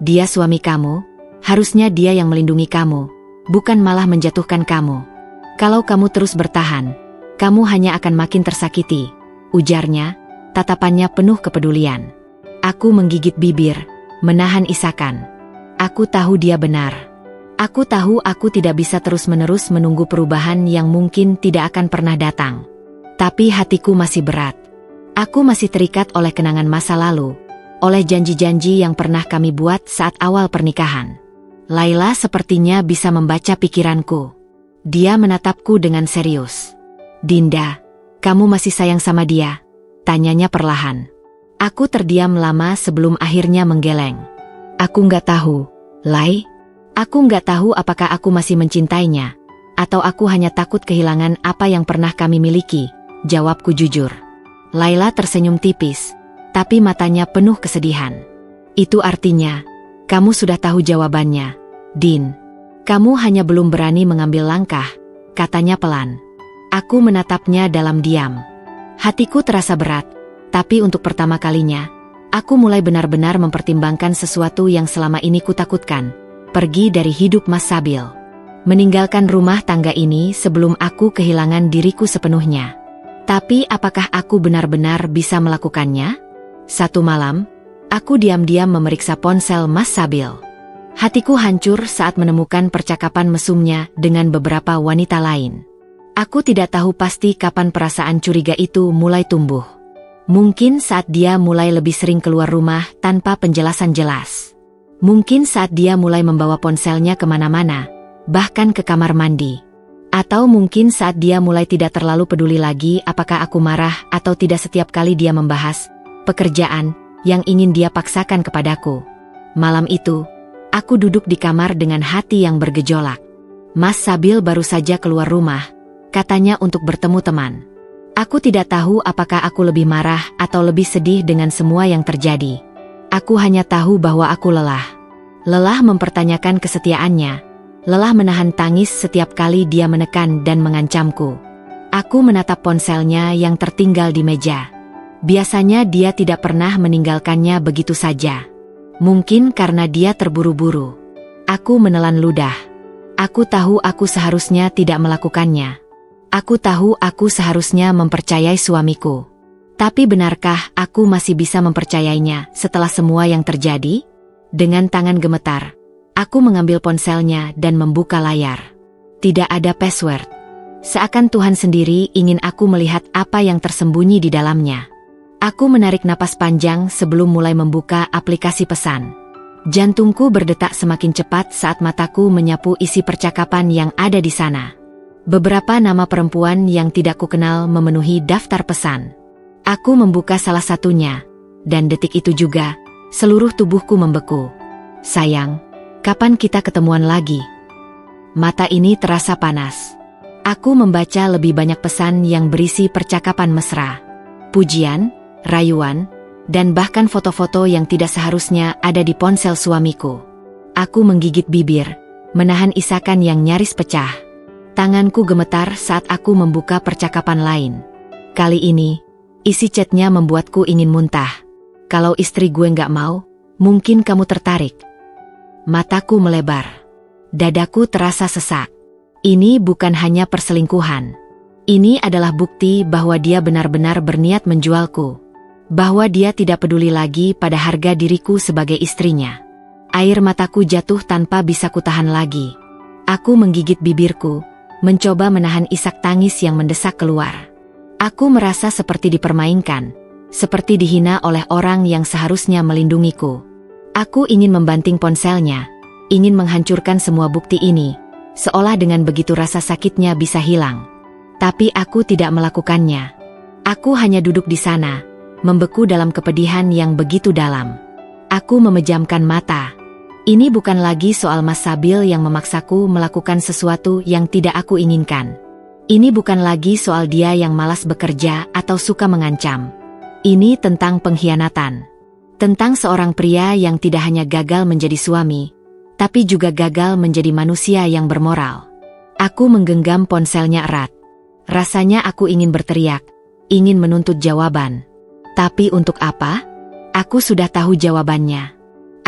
Dia suami kamu, harusnya dia yang melindungi kamu, bukan malah menjatuhkan kamu. Kalau kamu terus bertahan, kamu hanya akan makin tersakiti, ujarnya, tatapannya penuh kepedulian. Aku menggigit bibir, menahan isakan. Aku tahu dia benar. Aku tahu aku tidak bisa terus-menerus menunggu perubahan yang mungkin tidak akan pernah datang. Tapi hatiku masih berat. Aku masih terikat oleh kenangan masa lalu, oleh janji-janji yang pernah kami buat saat awal pernikahan. Laila sepertinya bisa membaca pikiranku. Dia menatapku dengan serius. Dinda, kamu masih sayang sama dia? Tanyanya perlahan. Aku terdiam lama sebelum akhirnya menggeleng. Aku nggak tahu, Lai. Aku nggak tahu apakah aku masih mencintainya, atau aku hanya takut kehilangan apa yang pernah kami miliki, jawabku jujur. Laila tersenyum tipis, tapi matanya penuh kesedihan. Itu artinya, kamu sudah tahu jawabannya, Din. Kamu hanya belum berani mengambil langkah, katanya pelan. Aku menatapnya dalam diam. Hatiku terasa berat, tapi untuk pertama kalinya, aku mulai benar-benar mempertimbangkan sesuatu yang selama ini kutakutkan. Pergi dari hidup Mas Sabil. Meninggalkan rumah tangga ini sebelum aku kehilangan diriku sepenuhnya. Tapi apakah aku benar-benar bisa melakukannya? Satu malam, aku diam-diam memeriksa ponsel Mas Sabil. Hatiku hancur saat menemukan percakapan mesumnya dengan beberapa wanita lain. Aku tidak tahu pasti kapan perasaan curiga itu mulai tumbuh. Mungkin saat dia mulai lebih sering keluar rumah tanpa penjelasan jelas. Mungkin saat dia mulai membawa ponselnya kemana-mana, bahkan ke kamar mandi. Atau mungkin saat dia mulai tidak terlalu peduli lagi apakah aku marah atau tidak setiap kali dia membahas pekerjaan yang ingin dia paksakan kepadaku. Malam itu, aku duduk di kamar dengan hati yang bergejolak. Mas Sabil baru saja keluar rumah, katanya untuk bertemu teman. Aku tidak tahu apakah aku lebih marah atau lebih sedih dengan semua yang terjadi. Aku hanya tahu bahwa aku lelah. Lelah mempertanyakan kesetiaannya. Lelah menahan tangis setiap kali dia menekan dan mengancamku. Aku menatap ponselnya yang tertinggal di meja. Biasanya dia tidak pernah meninggalkannya begitu saja. Mungkin karena dia terburu-buru. Aku menelan ludah. Aku tahu aku seharusnya tidak melakukannya. Aku tahu aku seharusnya mempercayai suamiku. Tapi benarkah aku masih bisa mempercayainya setelah semua yang terjadi? Dengan tangan gemetar, aku mengambil ponselnya dan membuka layar. Tidak ada password. Seakan Tuhan sendiri ingin aku melihat apa yang tersembunyi di dalamnya. Aku menarik napas panjang sebelum mulai membuka aplikasi pesan. Jantungku berdetak semakin cepat saat mataku menyapu isi percakapan yang ada di sana. Beberapa nama perempuan yang tidak kukenal memenuhi daftar pesan. Aku membuka salah satunya, dan detik itu juga, seluruh tubuhku membeku. Sayang, kapan kita ketemuan lagi? Mata ini terasa panas. Aku membaca lebih banyak pesan yang berisi percakapan mesra, pujian, rayuan, dan bahkan foto-foto yang tidak seharusnya ada di ponsel suamiku. Aku menggigit bibir, menahan isakan yang nyaris pecah. Tanganku gemetar saat aku membuka percakapan lain. Kali ini, isi chatnya membuatku ingin muntah. Kalau istri gue nggak mau, mungkin kamu tertarik. Mataku melebar. Dadaku terasa sesak. Ini bukan hanya perselingkuhan. Ini adalah bukti bahwa dia benar-benar berniat menjualku. Bahwa dia tidak peduli lagi pada harga diriku sebagai istrinya. Air mataku jatuh tanpa bisa kutahan lagi. Aku menggigit bibirku, mencoba menahan isak tangis yang mendesak keluar. Aku merasa seperti dipermainkan, seperti dihina oleh orang yang seharusnya melindungiku. Aku ingin membanting ponselnya, ingin menghancurkan semua bukti ini, seolah dengan begitu rasa sakitnya bisa hilang. Tapi aku tidak melakukannya. Aku hanya duduk di sana, membeku dalam kepedihan yang begitu dalam. Aku memejamkan mata. Ini bukan lagi soal Mas Sabil yang memaksaku melakukan sesuatu yang tidak aku inginkan. Ini bukan lagi soal dia yang malas bekerja atau suka mengancam. Ini tentang pengkhianatan. Tentang seorang pria yang tidak hanya gagal menjadi suami, tapi juga gagal menjadi manusia yang bermoral. Aku menggenggam ponselnya erat. Rasanya aku ingin berteriak, ingin menuntut jawaban. Tapi untuk apa? Aku sudah tahu jawabannya.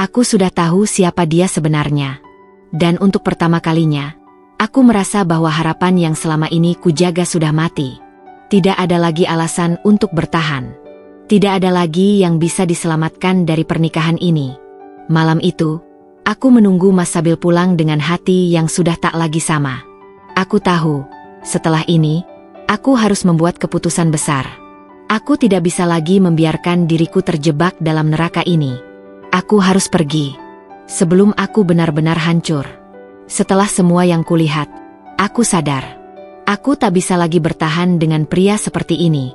Aku sudah tahu siapa dia sebenarnya. Dan untuk pertama kalinya, aku merasa bahwa harapan yang selama ini kujaga sudah mati. Tidak ada lagi alasan untuk bertahan. Tidak ada lagi yang bisa diselamatkan dari pernikahan ini. Malam itu, aku menunggu Mas Sabil pulang dengan hati yang sudah tak lagi sama. Aku tahu, setelah ini, aku harus membuat keputusan besar. Aku tidak bisa lagi membiarkan diriku terjebak dalam neraka ini. Aku harus pergi, sebelum aku benar-benar hancur. Setelah semua yang kulihat, aku sadar. Aku tak bisa lagi bertahan dengan pria seperti ini.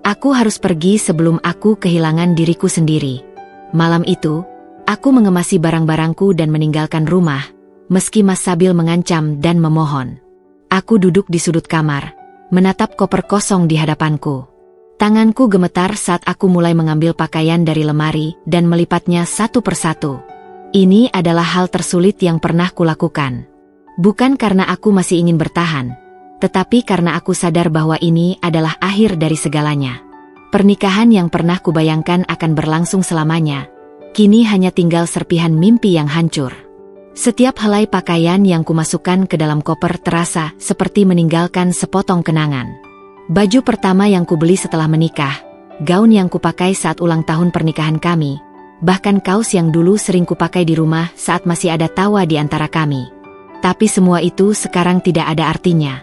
Aku harus pergi sebelum aku kehilangan diriku sendiri. Malam itu, aku mengemasi barang-barangku dan meninggalkan rumah, meski Mas Sabil mengancam dan memohon. Aku duduk di sudut kamar, menatap koper kosong di hadapanku. Tanganku gemetar saat aku mulai mengambil pakaian dari lemari dan melipatnya satu persatu. Ini adalah hal tersulit yang pernah kulakukan. Bukan karena aku masih ingin bertahan, tetapi karena aku sadar bahwa ini adalah akhir dari segalanya. Pernikahan yang pernah kubayangkan akan berlangsung selamanya, kini hanya tinggal serpihan mimpi yang hancur. Setiap helai pakaian yang kumasukkan ke dalam koper terasa seperti meninggalkan sepotong kenangan. Baju pertama yang kubeli setelah menikah, gaun yang kupakai saat ulang tahun pernikahan kami, bahkan kaos yang dulu sering kupakai di rumah saat masih ada tawa di antara kami. Tapi semua itu sekarang tidak ada artinya.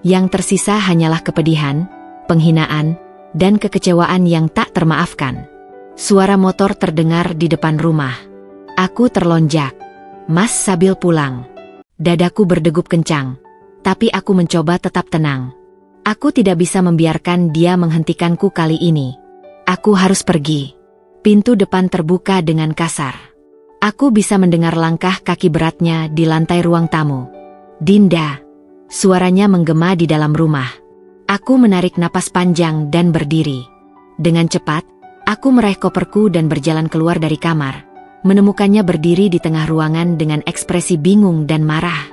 Yang tersisa hanyalah kepedihan, penghinaan, dan kekecewaan yang tak termaafkan. Suara motor terdengar di depan rumah. Aku terlonjak. Mas Sabil pulang. Dadaku berdegup kencang, tapi aku mencoba tetap tenang. Aku tidak bisa membiarkan dia menghentikanku kali ini. Aku harus pergi. Pintu depan terbuka dengan kasar. Aku bisa mendengar langkah kaki beratnya di lantai ruang tamu. Dinda. Suaranya menggema di dalam rumah. Aku menarik napas panjang dan berdiri. Dengan cepat, aku meraih koperku dan berjalan keluar dari kamar. Menemukannya berdiri di tengah ruangan dengan ekspresi bingung dan marah.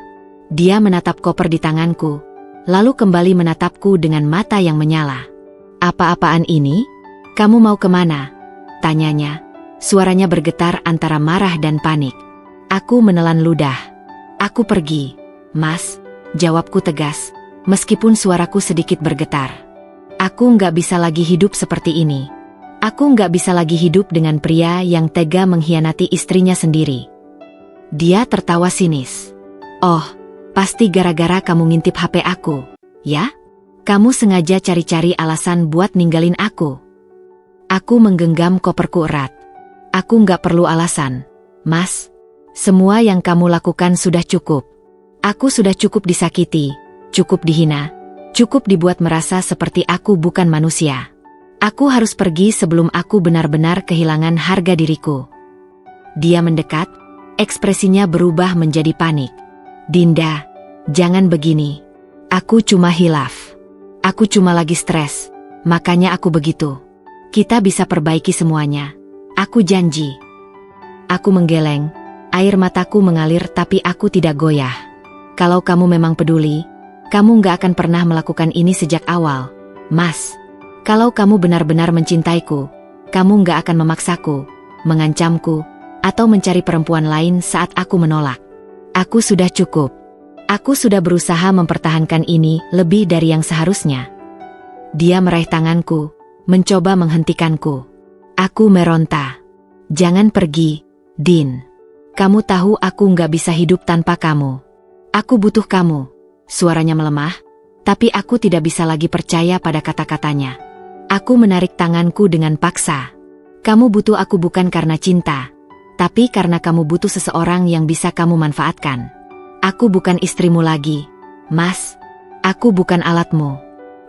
Dia menatap koper di tanganku, lalu kembali menatapku dengan mata yang menyala. Apa-apaan ini? Kamu mau kemana? Tanyanya. Suaranya bergetar antara marah dan panik. Aku menelan ludah. Aku pergi, Mas, jawabku tegas, meskipun suaraku sedikit bergetar. Aku nggak bisa lagi hidup seperti ini. Aku nggak bisa lagi hidup dengan pria yang tega mengkhianati istrinya sendiri. Dia tertawa sinis. Oh, pasti gara-gara kamu ngintip HP aku, ya? Kamu sengaja cari-cari alasan buat ninggalin aku. Aku menggenggam koperku erat. Aku nggak perlu alasan, Mas. Semua yang kamu lakukan sudah cukup. Aku sudah cukup disakiti, cukup dihina, cukup dibuat merasa seperti aku bukan manusia. Aku harus pergi sebelum aku benar-benar kehilangan harga diriku. Dia mendekat, ekspresinya berubah menjadi panik. Dinda, jangan begini. Aku cuma hilaf. Aku cuma lagi stres, makanya aku begitu. Kita bisa perbaiki semuanya. Aku janji. Aku menggeleng, air mataku mengalir tapi aku tidak goyah. Kalau kamu memang peduli, kamu gak akan pernah melakukan ini sejak awal, Mas. Kalau kamu benar-benar mencintaiku, kamu gak akan memaksaku, mengancamku, atau mencari perempuan lain saat aku menolak. Aku sudah cukup. Aku sudah berusaha mempertahankan ini lebih dari yang seharusnya. Dia meraih tanganku, mencoba menghentikanku. Aku meronta. Jangan pergi, Din. Kamu tahu aku gak bisa hidup tanpa kamu. Aku butuh kamu. Suaranya melemah, tapi aku tidak bisa lagi percaya pada kata-katanya. Aku menarik tanganku dengan paksa. Kamu butuh aku bukan karena cinta, tapi karena kamu butuh seseorang yang bisa kamu manfaatkan. Aku bukan istrimu lagi, Mas. Aku bukan alatmu.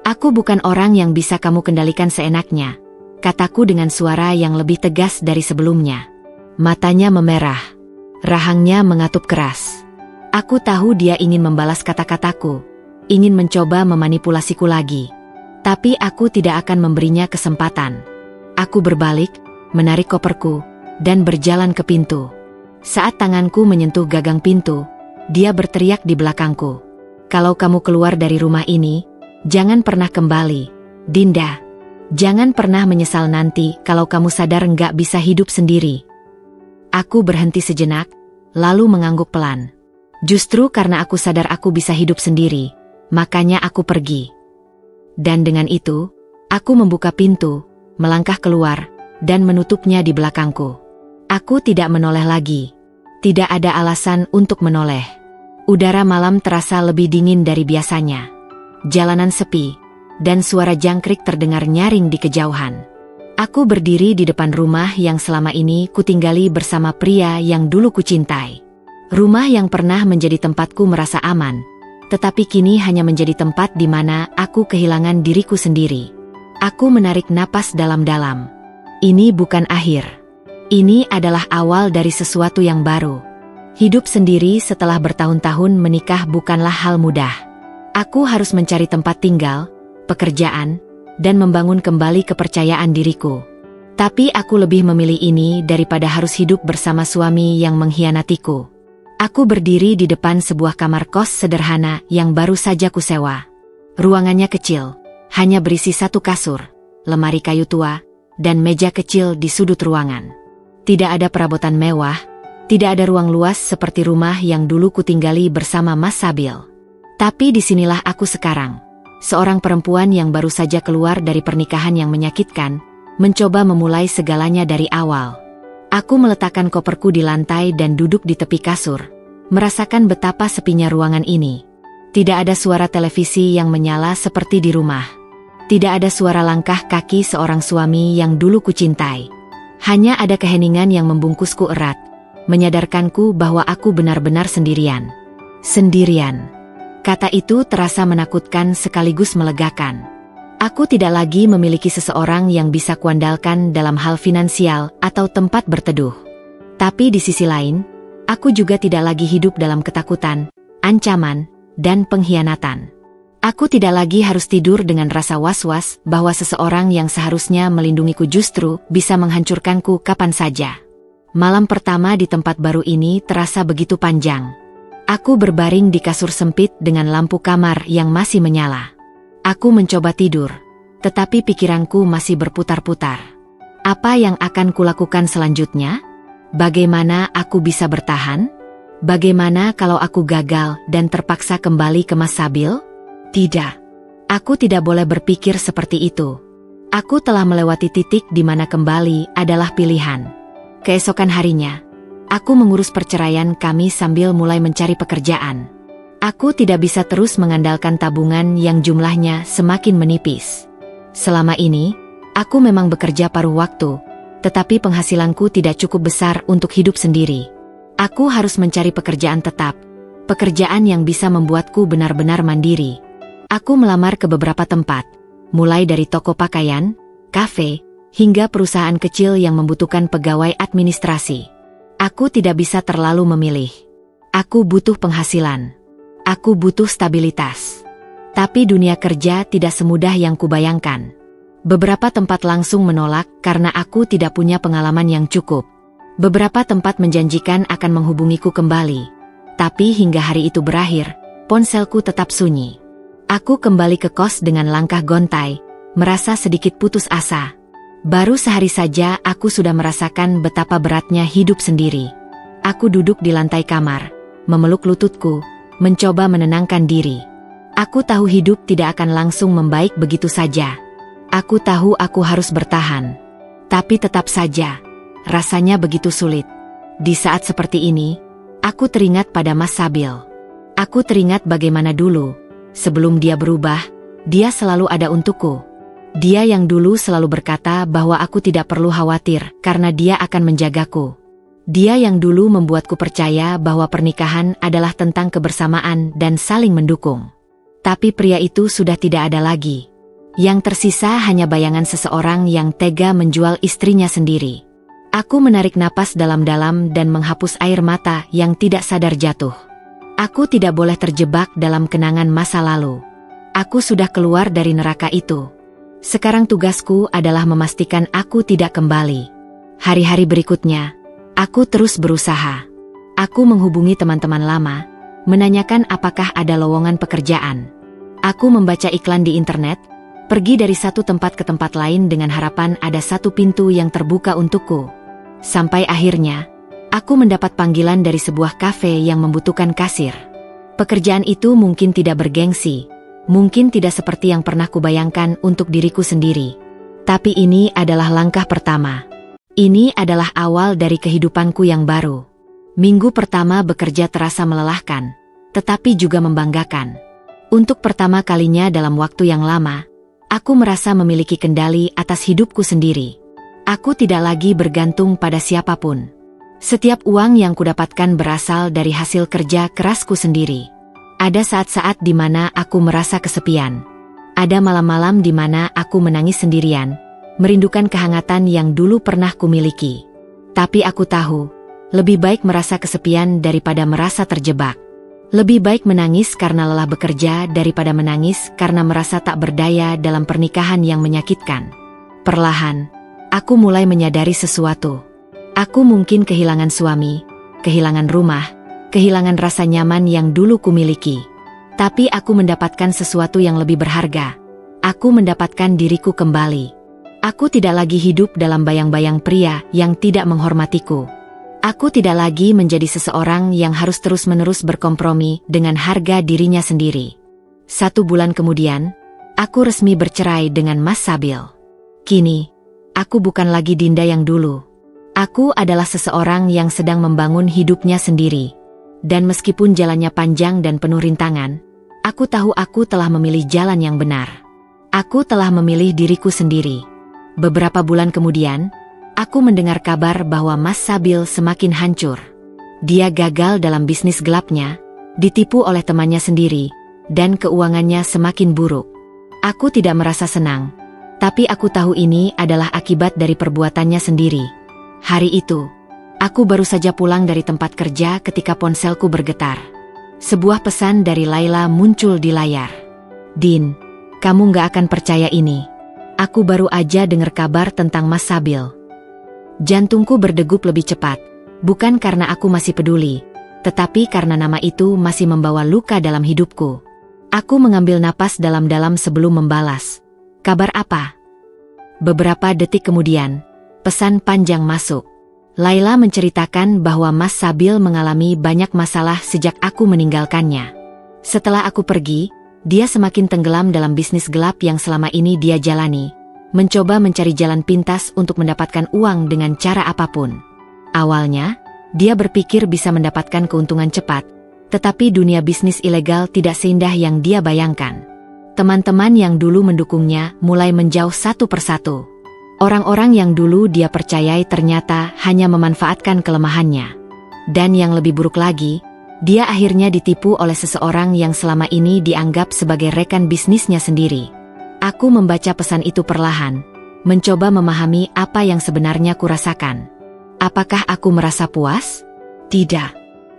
Aku bukan orang yang bisa kamu kendalikan seenaknya, kataku dengan suara yang lebih tegas dari sebelumnya. Matanya memerah. Rahangnya mengatup keras. Aku tahu dia ingin membalas kata-kataku, ingin mencoba memanipulasiku lagi. Tapi aku tidak akan memberinya kesempatan. Aku berbalik, menarik koperku, dan berjalan ke pintu. Saat tanganku menyentuh gagang pintu, dia berteriak di belakangku. Kalau kamu keluar dari rumah ini, jangan pernah kembali, Dinda. Jangan pernah menyesal nanti kalau kamu sadar nggak bisa hidup sendiri. Aku berhenti sejenak, lalu mengangguk pelan. Justru karena aku sadar aku bisa hidup sendiri, makanya aku pergi. Dan dengan itu, aku membuka pintu, melangkah keluar, dan menutupnya di belakangku. Aku tidak menoleh lagi. Tidak ada alasan untuk menoleh. Udara malam terasa lebih dingin dari biasanya. Jalanan sepi, dan suara jangkrik terdengar nyaring di kejauhan. Aku berdiri di depan rumah yang selama ini kutinggali bersama pria yang dulu kucintai. Rumah yang pernah menjadi tempatku merasa aman, tetapi kini hanya menjadi tempat di mana aku kehilangan diriku sendiri. Aku menarik napas dalam-dalam. Ini bukan akhir. Ini adalah awal dari sesuatu yang baru. Hidup sendiri setelah bertahun-tahun menikah bukanlah hal mudah. Aku harus mencari tempat tinggal, pekerjaan, dan membangun kembali kepercayaan diriku. Tapi aku lebih memilih ini daripada harus hidup bersama suami yang mengkhianatiku. Aku berdiri di depan sebuah kamar kos sederhana yang baru saja kusewa. Ruangannya kecil, hanya berisi satu kasur, lemari kayu tua, dan meja kecil di sudut ruangan. Tidak ada perabotan mewah, tidak ada ruang luas seperti rumah yang dulu kutinggali bersama Mas Sabil. Tapi disinilah aku sekarang, seorang perempuan yang baru saja keluar dari pernikahan yang menyakitkan, mencoba memulai segalanya dari awal. Aku meletakkan koperku di lantai dan duduk di tepi kasur, merasakan betapa sepinya ruangan ini. Tidak ada suara televisi yang menyala seperti di rumah. Tidak ada suara langkah kaki seorang suami yang dulu kucintai. Hanya ada keheningan yang membungkusku erat, menyadarkanku bahwa aku benar-benar sendirian. Sendirian. Kata itu terasa menakutkan sekaligus melegakan. Aku tidak lagi memiliki seseorang yang bisa kuandalkan dalam hal finansial atau tempat berteduh. Tapi di sisi lain, aku juga tidak lagi hidup dalam ketakutan, ancaman, dan pengkhianatan. Aku tidak lagi harus tidur dengan rasa was-was bahwa seseorang yang seharusnya melindungiku justru bisa menghancurkanku kapan saja. Malam pertama di tempat baru ini terasa begitu panjang. Aku berbaring di kasur sempit dengan lampu kamar yang masih menyala. Aku mencoba tidur, tetapi pikiranku masih berputar-putar. Apa yang akan kulakukan selanjutnya? Bagaimana aku bisa bertahan? Bagaimana kalau aku gagal dan terpaksa kembali ke Mas Sabil? Tidak. Aku tidak boleh berpikir seperti itu. Aku telah melewati titik di mana kembali adalah pilihan. Keesokan harinya, aku mengurus perceraian kami sambil mulai mencari pekerjaan. Aku tidak bisa terus mengandalkan tabungan yang jumlahnya semakin menipis. Selama ini, aku memang bekerja paruh waktu, tetapi penghasilanku tidak cukup besar untuk hidup sendiri. Aku harus mencari pekerjaan tetap, pekerjaan yang bisa membuatku benar-benar mandiri. Aku melamar ke beberapa tempat, mulai dari toko pakaian, kafe, hingga perusahaan kecil yang membutuhkan pegawai administrasi. Aku tidak bisa terlalu memilih. Aku butuh penghasilan. Aku butuh stabilitas. Tapi dunia kerja tidak semudah yang kubayangkan. Beberapa tempat langsung menolak karena aku tidak punya pengalaman yang cukup. Beberapa tempat menjanjikan akan menghubungiku kembali. Tapi hingga hari itu berakhir, ponselku tetap sunyi. Aku kembali ke kos dengan langkah gontai, merasa sedikit putus asa. Baru sehari saja aku sudah merasakan betapa beratnya hidup sendiri. Aku duduk di lantai kamar, memeluk lututku, mencoba menenangkan diri. Aku tahu hidup tidak akan langsung membaik begitu saja. Aku tahu aku harus bertahan. Tapi tetap saja, rasanya begitu sulit. Di saat seperti ini, aku teringat pada Mas Sabil. Aku teringat bagaimana dulu, sebelum dia berubah, dia selalu ada untukku. Dia yang dulu selalu berkata bahwa aku tidak perlu khawatir karena dia akan menjagaku. Dia yang dulu membuatku percaya bahwa pernikahan adalah tentang kebersamaan dan saling mendukung. Tapi pria itu sudah tidak ada lagi. Yang tersisa hanya bayangan seseorang yang tega menjual istrinya sendiri. Aku menarik napas dalam-dalam dan menghapus air mata yang tidak sadar jatuh. Aku tidak boleh terjebak dalam kenangan masa lalu. Aku sudah keluar dari neraka itu. Sekarang tugasku adalah memastikan aku tidak kembali. Hari-hari berikutnya, aku terus berusaha. Aku menghubungi teman-teman lama, menanyakan apakah ada lowongan pekerjaan. Aku membaca iklan di internet, pergi dari satu tempat ke tempat lain dengan harapan ada satu pintu yang terbuka untukku. Sampai akhirnya, aku mendapat panggilan dari sebuah kafe yang membutuhkan kasir. Pekerjaan itu mungkin tidak bergengsi, mungkin tidak seperti yang pernah kubayangkan untuk diriku sendiri. Tapi ini adalah langkah pertama. Ini adalah awal dari kehidupanku yang baru. Minggu pertama bekerja terasa melelahkan, tetapi juga membanggakan. Untuk pertama kalinya dalam waktu yang lama, aku merasa memiliki kendali atas hidupku sendiri. Aku tidak lagi bergantung pada siapapun. Setiap uang yang kudapatkan berasal dari hasil kerja kerasku sendiri. Ada saat-saat di mana aku merasa kesepian. Ada malam-malam di mana aku menangis sendirian, merindukan kehangatan yang dulu pernah kumiliki. Tapi aku tahu, lebih baik merasa kesepian daripada merasa terjebak. Lebih baik menangis karena lelah bekerja daripada menangis karena merasa tak berdaya dalam pernikahan yang menyakitkan. Perlahan, aku mulai menyadari sesuatu. Aku mungkin kehilangan suami, kehilangan rumah, kehilangan rasa nyaman yang dulu kumiliki. Tapi aku mendapatkan sesuatu yang lebih berharga. Aku mendapatkan diriku kembali. Aku tidak lagi hidup dalam bayang-bayang pria yang tidak menghormatiku. Aku tidak lagi menjadi seseorang yang harus terus-menerus berkompromi dengan harga dirinya sendiri. 1 bulan kemudian, aku resmi bercerai dengan Mas Sabil. Kini, aku bukan lagi Dinda yang dulu. Aku adalah seseorang yang sedang membangun hidupnya sendiri. Dan meskipun jalannya panjang dan penuh rintangan, aku tahu aku telah memilih jalan yang benar. Aku telah memilih diriku sendiri. Beberapa bulan kemudian, aku mendengar kabar bahwa Mas Sabil semakin hancur. Dia gagal dalam bisnis gelapnya, ditipu oleh temannya sendiri, dan keuangannya semakin buruk. Aku tidak merasa senang, tapi aku tahu ini adalah akibat dari perbuatannya sendiri. Hari itu, aku baru saja pulang dari tempat kerja ketika ponselku bergetar. Sebuah pesan dari Laila muncul di layar. "Din, kamu gak akan percaya ini. Aku baru aja dengar kabar tentang Mas Sabil." Jantungku berdegup lebih cepat, bukan karena aku masih peduli, tetapi karena nama itu masih membawa luka dalam hidupku. Aku mengambil napas dalam-dalam sebelum membalas. "Kabar apa?" Beberapa detik kemudian, pesan panjang masuk. Laila menceritakan bahwa Mas Sabil mengalami banyak masalah sejak aku meninggalkannya. Setelah aku pergi, dia semakin tenggelam dalam bisnis gelap yang selama ini dia jalani, mencoba mencari jalan pintas untuk mendapatkan uang dengan cara apapun. Awalnya, dia berpikir bisa mendapatkan keuntungan cepat, tetapi dunia bisnis ilegal tidak seindah yang dia bayangkan. Teman-teman yang dulu mendukungnya mulai menjauh satu persatu. Orang-orang yang dulu dia percayai ternyata hanya memanfaatkan kelemahannya. Dan yang lebih buruk lagi, Dia akhirnya ditipu oleh seseorang yang selama ini dianggap sebagai rekan bisnisnya sendiri. Aku membaca pesan itu perlahan, mencoba memahami apa yang sebenarnya kurasakan. Apakah aku merasa puas? Tidak.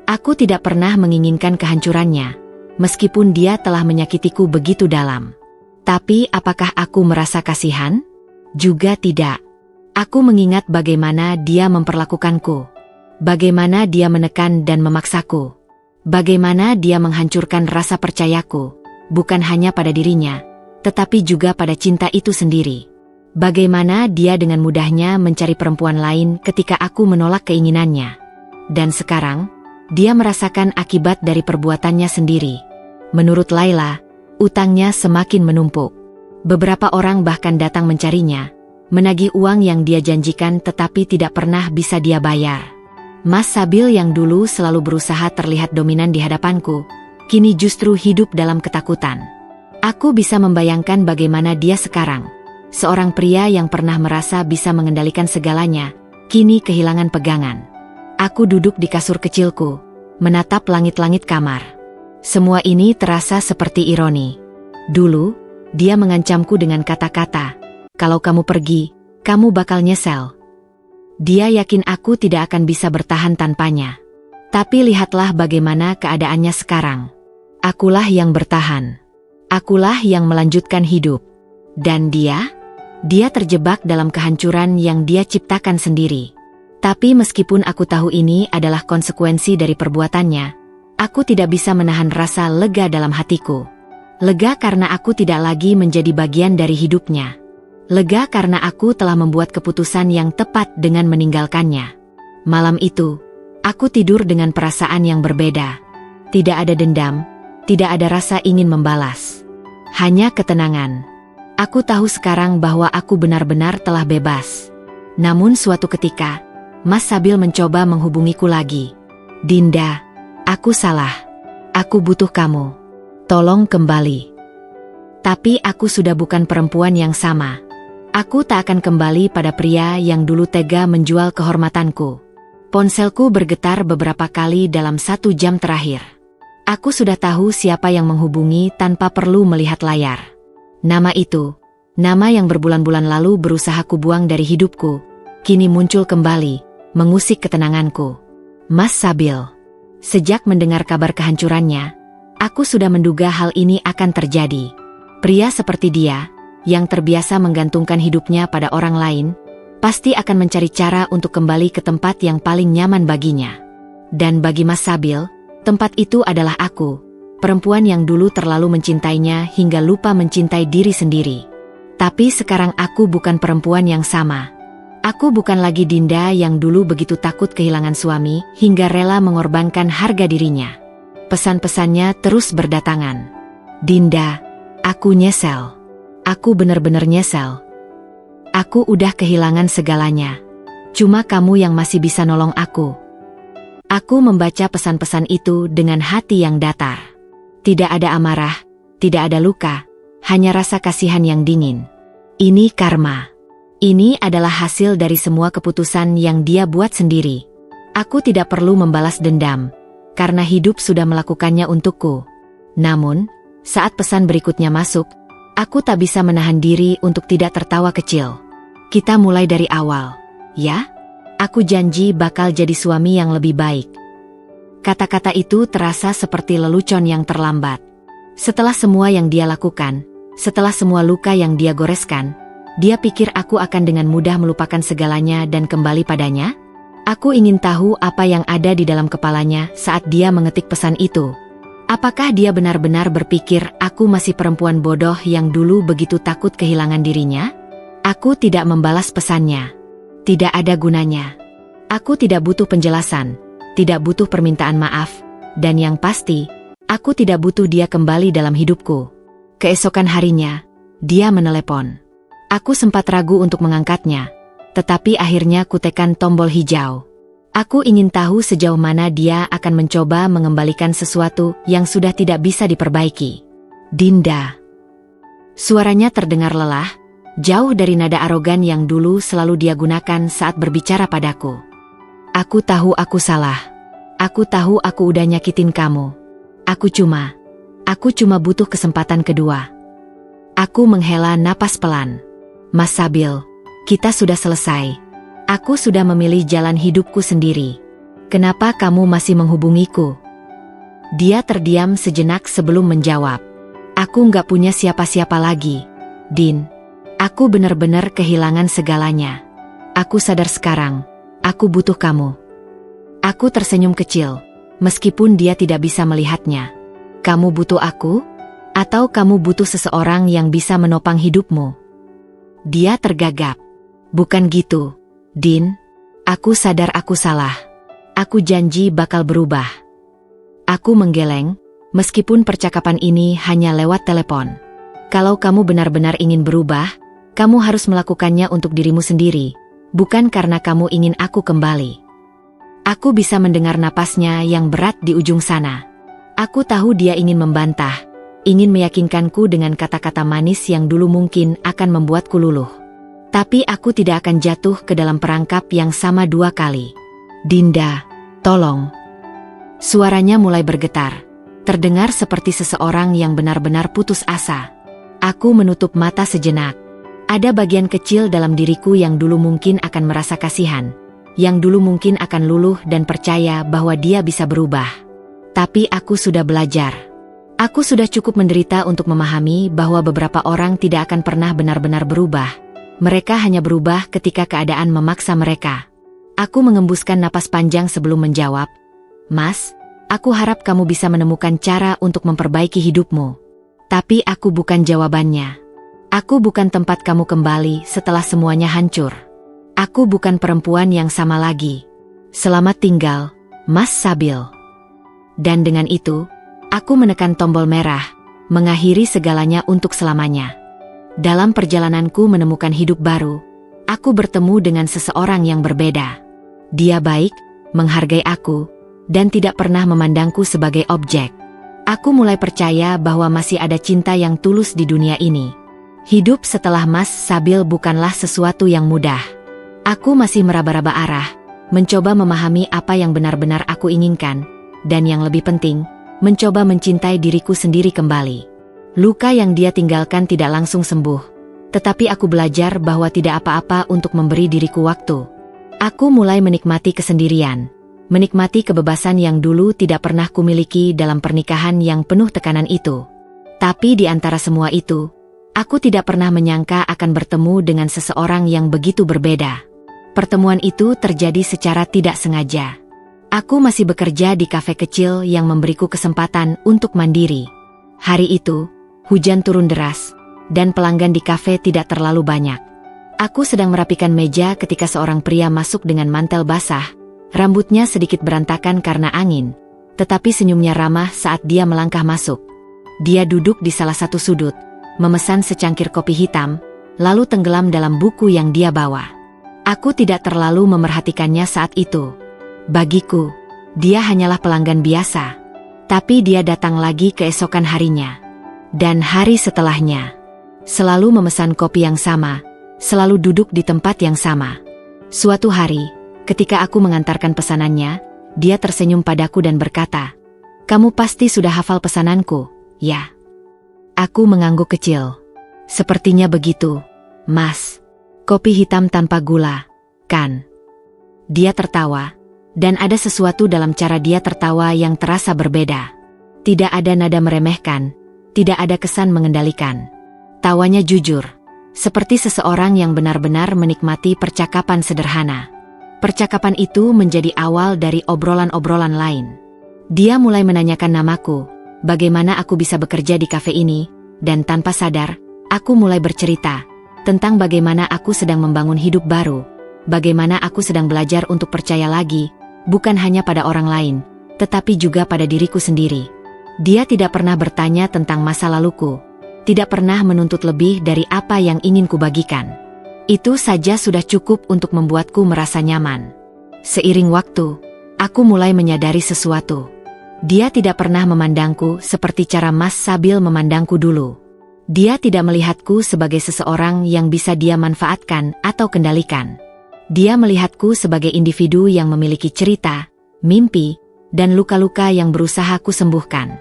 Aku tidak pernah menginginkan kehancurannya, meskipun dia telah menyakitiku begitu dalam. Tapi apakah aku merasa kasihan? Juga tidak. Aku mengingat bagaimana dia memperlakukanku. Bagaimana dia menekan dan memaksaku. Bagaimana dia menghancurkan rasa percayaku, bukan hanya pada dirinya, tetapi juga pada cinta itu sendiri. Bagaimana dia dengan mudahnya mencari perempuan lain ketika aku menolak keinginannya. Dan sekarang, dia merasakan akibat dari perbuatannya sendiri. Menurut Laila, utangnya semakin menumpuk. Beberapa orang bahkan datang mencarinya, menagih uang yang dia janjikan tetapi tidak pernah bisa dia bayar. Mas Sabil yang dulu selalu berusaha terlihat dominan di hadapanku, kini justru hidup dalam ketakutan. Aku bisa membayangkan bagaimana dia sekarang. Seorang pria yang pernah merasa bisa mengendalikan segalanya, kini kehilangan pegangan. Aku duduk di kasur kecilku, menatap langit-langit kamar. Semua ini terasa seperti ironi. Dulu, dia mengancamku dengan kata-kata, "Kalau kamu pergi, kamu bakal nyesel." Dia yakin aku tidak akan bisa bertahan tanpanya. Tapi lihatlah bagaimana keadaannya sekarang. Akulah yang bertahan. Akulah yang melanjutkan hidup. Dan dia terjebak dalam kehancuran yang dia ciptakan sendiri. Tapi meskipun aku tahu ini adalah konsekuensi dari perbuatannya, aku tidak bisa menahan rasa lega dalam hatiku. Lega karena aku tidak lagi menjadi bagian dari hidupnya. Lega karena aku telah membuat keputusan yang tepat dengan meninggalkannya. Malam itu, aku tidur dengan perasaan yang berbeda. Tidak ada dendam, tidak ada rasa ingin membalas. Hanya ketenangan. Aku tahu sekarang bahwa aku benar-benar telah bebas. Namun suatu ketika, Mas Sabil mencoba menghubungiku lagi. "Dinda, aku salah. Aku butuh kamu. Tolong kembali." Tapi aku sudah bukan perempuan yang sama. Aku tak akan kembali pada pria yang dulu tega menjual kehormatanku. Ponselku bergetar beberapa kali dalam 1 jam terakhir. Aku sudah tahu siapa yang menghubungi tanpa perlu melihat layar. Nama itu, nama yang berbulan-bulan lalu berusaha kubuang dari hidupku, kini muncul kembali, mengusik ketenanganku. Mas Sabil. Sejak mendengar kabar kehancurannya, aku sudah menduga hal ini akan terjadi. Pria seperti dia, yang terbiasa menggantungkan hidupnya pada orang lain, pasti akan mencari cara untuk kembali ke tempat yang paling nyaman baginya. Dan bagi Mas Sabil, tempat itu adalah aku, perempuan yang dulu terlalu mencintainya hingga lupa mencintai diri sendiri. Tapi sekarang aku bukan perempuan yang sama. Aku bukan lagi Dinda yang dulu begitu takut kehilangan suami hingga rela mengorbankan harga dirinya. Pesan-pesannya terus berdatangan. "Dinda, aku nyesel. Aku benar-benar nyesel. Aku udah kehilangan segalanya. Cuma kamu yang masih bisa nolong aku." Aku membaca pesan-pesan itu dengan hati yang datar. Tidak ada amarah, tidak ada luka, hanya rasa kasihan yang dingin. Ini karma. Ini adalah hasil dari semua keputusan yang dia buat sendiri. Aku tidak perlu membalas dendam, karena hidup sudah melakukannya untukku. Namun, saat pesan berikutnya masuk, aku tak bisa menahan diri untuk tidak tertawa kecil. "Kita mulai dari awal, ya? Aku janji bakal jadi suami yang lebih baik." Kata-kata itu terasa seperti lelucon yang terlambat. Setelah semua yang dia lakukan, setelah semua luka yang dia goreskan, dia pikir aku akan dengan mudah melupakan segalanya dan kembali padanya? Aku ingin tahu apa yang ada di dalam kepalanya saat dia mengetik pesan itu. Apakah dia benar-benar berpikir aku masih perempuan bodoh yang dulu begitu takut kehilangan dirinya? Aku tidak membalas pesannya. Tidak ada gunanya. Aku tidak butuh penjelasan, tidak butuh permintaan maaf, dan yang pasti, aku tidak butuh dia kembali dalam hidupku. Keesokan harinya, dia menelepon. Aku sempat ragu untuk mengangkatnya, tetapi akhirnya kutekan tombol hijau. Aku ingin tahu sejauh mana dia akan mencoba mengembalikan sesuatu yang sudah tidak bisa diperbaiki. "Dinda." Suaranya terdengar lelah, jauh dari nada arogan yang dulu selalu dia gunakan saat berbicara padaku. "Aku tahu aku salah. Aku tahu aku udah nyakitin kamu. Aku cuma butuh kesempatan kedua. Aku menghela napas pelan. Mas Sabil, kita sudah selesai. Aku sudah memilih jalan hidupku sendiri. Kenapa kamu masih menghubungiku? Dia terdiam sejenak sebelum menjawab. Aku nggak punya siapa-siapa lagi, Din. Aku benar-benar kehilangan segalanya. Aku sadar sekarang, aku butuh kamu. Aku tersenyum kecil, meskipun dia tidak bisa melihatnya. Kamu butuh aku? Atau kamu butuh seseorang yang bisa menopang hidupmu? Dia tergagap. Bukan gitu, Din. Aku sadar aku salah. Aku janji bakal berubah. Aku menggeleng, meskipun percakapan ini hanya lewat telepon. Kalau kamu benar-benar ingin berubah, kamu harus melakukannya untuk dirimu sendiri, bukan karena kamu ingin aku kembali. Aku bisa mendengar napasnya yang berat di ujung sana. Aku tahu dia ingin membantah, ingin meyakinkanku dengan kata-kata manis yang dulu mungkin akan membuatku luluh. Tapi aku tidak akan jatuh ke dalam perangkap yang sama dua kali. Dinda, tolong. Suaranya mulai bergetar, terdengar seperti seseorang yang benar-benar putus asa. Aku menutup mata sejenak. Ada bagian kecil dalam diriku yang dulu mungkin akan merasa kasihan, yang dulu mungkin akan luluh dan percaya bahwa dia bisa berubah. Tapi aku sudah belajar. Aku sudah cukup menderita untuk memahami bahwa beberapa orang tidak akan pernah benar-benar berubah. Mereka hanya berubah ketika keadaan memaksa mereka. Aku mengembuskan napas panjang sebelum menjawab. Mas, aku harap kamu bisa menemukan cara untuk memperbaiki hidupmu. Tapi aku bukan jawabannya. Aku bukan tempat kamu kembali setelah semuanya hancur. Aku bukan perempuan yang sama lagi. Selamat tinggal, Mas Sabil. Dan dengan itu, aku menekan tombol merah, mengakhiri segalanya untuk selamanya. Dalam perjalananku menemukan hidup baru, aku bertemu dengan seseorang yang berbeda. Dia baik, menghargai aku, dan tidak pernah memandangku sebagai objek. Aku mulai percaya bahwa masih ada cinta yang tulus di dunia ini. Hidup setelah Mas Sabil bukanlah sesuatu yang mudah. Aku masih meraba-raba arah, mencoba memahami apa yang benar-benar aku inginkan, dan yang lebih penting, mencoba mencintai diriku sendiri kembali. Luka yang dia tinggalkan tidak langsung sembuh, tetapi aku belajar bahwa tidak apa-apa untuk memberi diriku waktu. Aku mulai menikmati kesendirian, menikmati kebebasan yang dulu tidak pernah kumiliki dalam pernikahan yang penuh tekanan itu. Tapi di antara semua itu, aku tidak pernah menyangka akan bertemu dengan seseorang yang begitu berbeda. Pertemuan itu terjadi secara tidak sengaja. Aku masih bekerja di kafe kecil yang memberiku kesempatan untuk mandiri. Hari itu, hujan turun deras, dan pelanggan di kafe tidak terlalu banyak. Aku sedang merapikan meja ketika seorang pria masuk dengan mantel basah. Rambutnya sedikit berantakan karena angin, tetapi senyumnya ramah saat dia melangkah masuk. Dia duduk di salah satu sudut, memesan secangkir kopi hitam, lalu tenggelam dalam buku yang dia bawa. Aku tidak terlalu memerhatikannya saat itu. Bagiku, dia hanyalah pelanggan biasa. Tapi dia datang lagi keesokan harinya. Dan hari setelahnya. Selalu memesan kopi yang sama, selalu duduk di tempat yang sama. Suatu hari, ketika aku mengantarkan pesanannya, dia tersenyum padaku dan berkata, "Kamu pasti sudah hafal pesananku, ya?" Aku mengangguk kecil. "Sepertinya begitu, Mas. Kopi hitam tanpa gula, kan?" Dia tertawa. Dan ada sesuatu dalam cara dia tertawa yang terasa berbeda. Tidak ada nada meremehkan, tidak ada kesan mengendalikan. Tawanya jujur, seperti seseorang yang benar-benar menikmati percakapan sederhana. Percakapan itu menjadi awal dari obrolan-obrolan lain. Dia mulai menanyakan namaku, bagaimana aku bisa bekerja di kafe ini, dan tanpa sadar, aku mulai bercerita tentang bagaimana aku sedang membangun hidup baru, bagaimana aku sedang belajar untuk percaya lagi, bukan hanya pada orang lain, tetapi juga pada diriku sendiri. Dia tidak pernah bertanya tentang masa laluku, tidak pernah menuntut lebih dari apa yang ingin kubagikan. Itu saja sudah cukup untuk membuatku merasa nyaman. Seiring waktu, aku mulai menyadari sesuatu. Dia tidak pernah memandangku seperti cara Mas Sabil memandangku dulu. Dia tidak melihatku sebagai seseorang yang bisa dia manfaatkan atau kendalikan. Dia melihatku sebagai individu yang memiliki cerita, mimpi, dan luka-luka yang berusaha ku sembuhkan.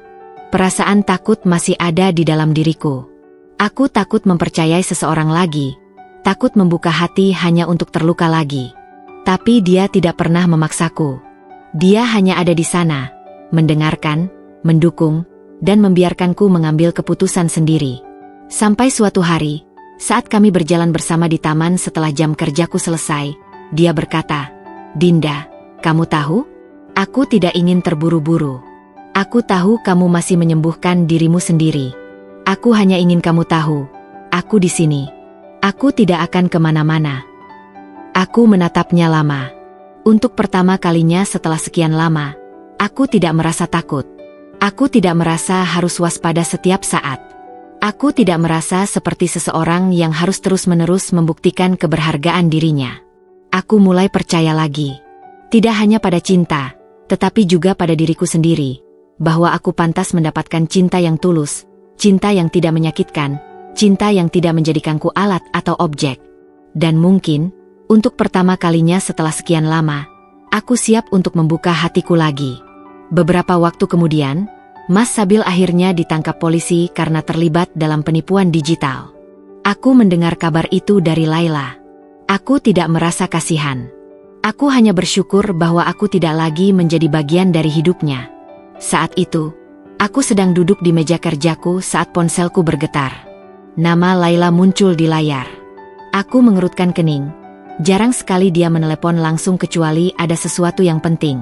Perasaan takut masih ada di dalam diriku. Aku takut mempercayai seseorang lagi, takut membuka hati hanya untuk terluka lagi. Tapi dia tidak pernah memaksaku. Dia hanya ada di sana, mendengarkan, mendukung, dan membiarkanku mengambil keputusan sendiri. Sampai suatu hari, saat kami berjalan bersama di taman setelah jam kerjaku selesai, dia berkata, "Dinda, kamu tahu? Aku tidak ingin terburu-buru. Aku tahu kamu masih menyembuhkan dirimu sendiri. Aku hanya ingin kamu tahu, aku di sini. Aku tidak akan kemana-mana." Aku menatapnya lama. Untuk pertama kalinya setelah sekian lama, aku tidak merasa takut. Aku tidak merasa harus waspada setiap saat. Aku tidak merasa seperti seseorang yang harus terus-menerus membuktikan keberhargaan dirinya. Aku mulai percaya lagi. Tidak hanya pada cinta, tetapi juga pada diriku sendiri. Bahwa aku pantas mendapatkan cinta yang tulus, cinta yang tidak menyakitkan, cinta yang tidak menjadikanku alat atau objek. Dan mungkin, untuk pertama kalinya setelah sekian lama, aku siap untuk membuka hatiku lagi. Beberapa waktu kemudian, Mas Sabil akhirnya ditangkap polisi karena terlibat dalam penipuan digital. Aku mendengar kabar itu dari Laila. Aku tidak merasa kasihan. Aku hanya bersyukur bahwa aku tidak lagi menjadi bagian dari hidupnya. Saat itu, aku sedang duduk di meja kerjaku saat ponselku bergetar. Nama Laila muncul di layar. Aku mengerutkan kening. Jarang sekali dia menelepon langsung kecuali ada sesuatu yang penting.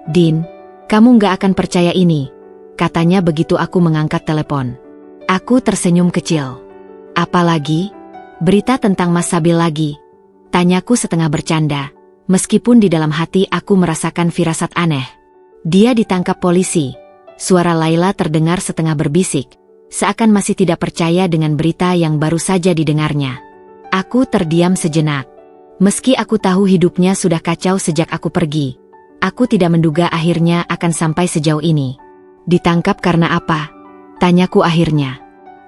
"Din, kamu nggak akan percaya ini," katanya begitu aku mengangkat telepon. Aku tersenyum kecil. "Apa lagi? Berita tentang Mas Sabil lagi?" Tanyaku setengah bercanda, meskipun di dalam hati aku merasakan firasat aneh. "Dia ditangkap polisi." Suara Laila terdengar setengah berbisik, seakan masih tidak percaya dengan berita yang baru saja didengarnya. Aku terdiam sejenak. Meski aku tahu hidupnya sudah kacau sejak aku pergi, aku tidak menduga akhirnya akan sampai sejauh ini. "Ditangkap karena apa?" tanyaku akhirnya.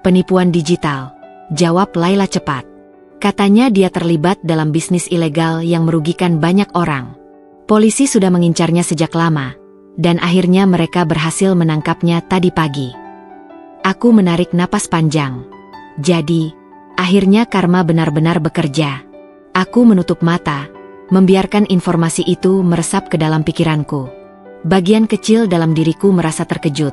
"Penipuan digital," jawab Laila cepat. Katanya dia terlibat dalam bisnis ilegal yang merugikan banyak orang. Polisi sudah mengincarnya sejak lama, dan akhirnya mereka berhasil menangkapnya tadi pagi. Aku menarik napas panjang. Jadi, akhirnya karma benar-benar bekerja. Aku menutup mata, membiarkan informasi itu meresap ke dalam pikiranku. Bagian kecil dalam diriku merasa terkejut,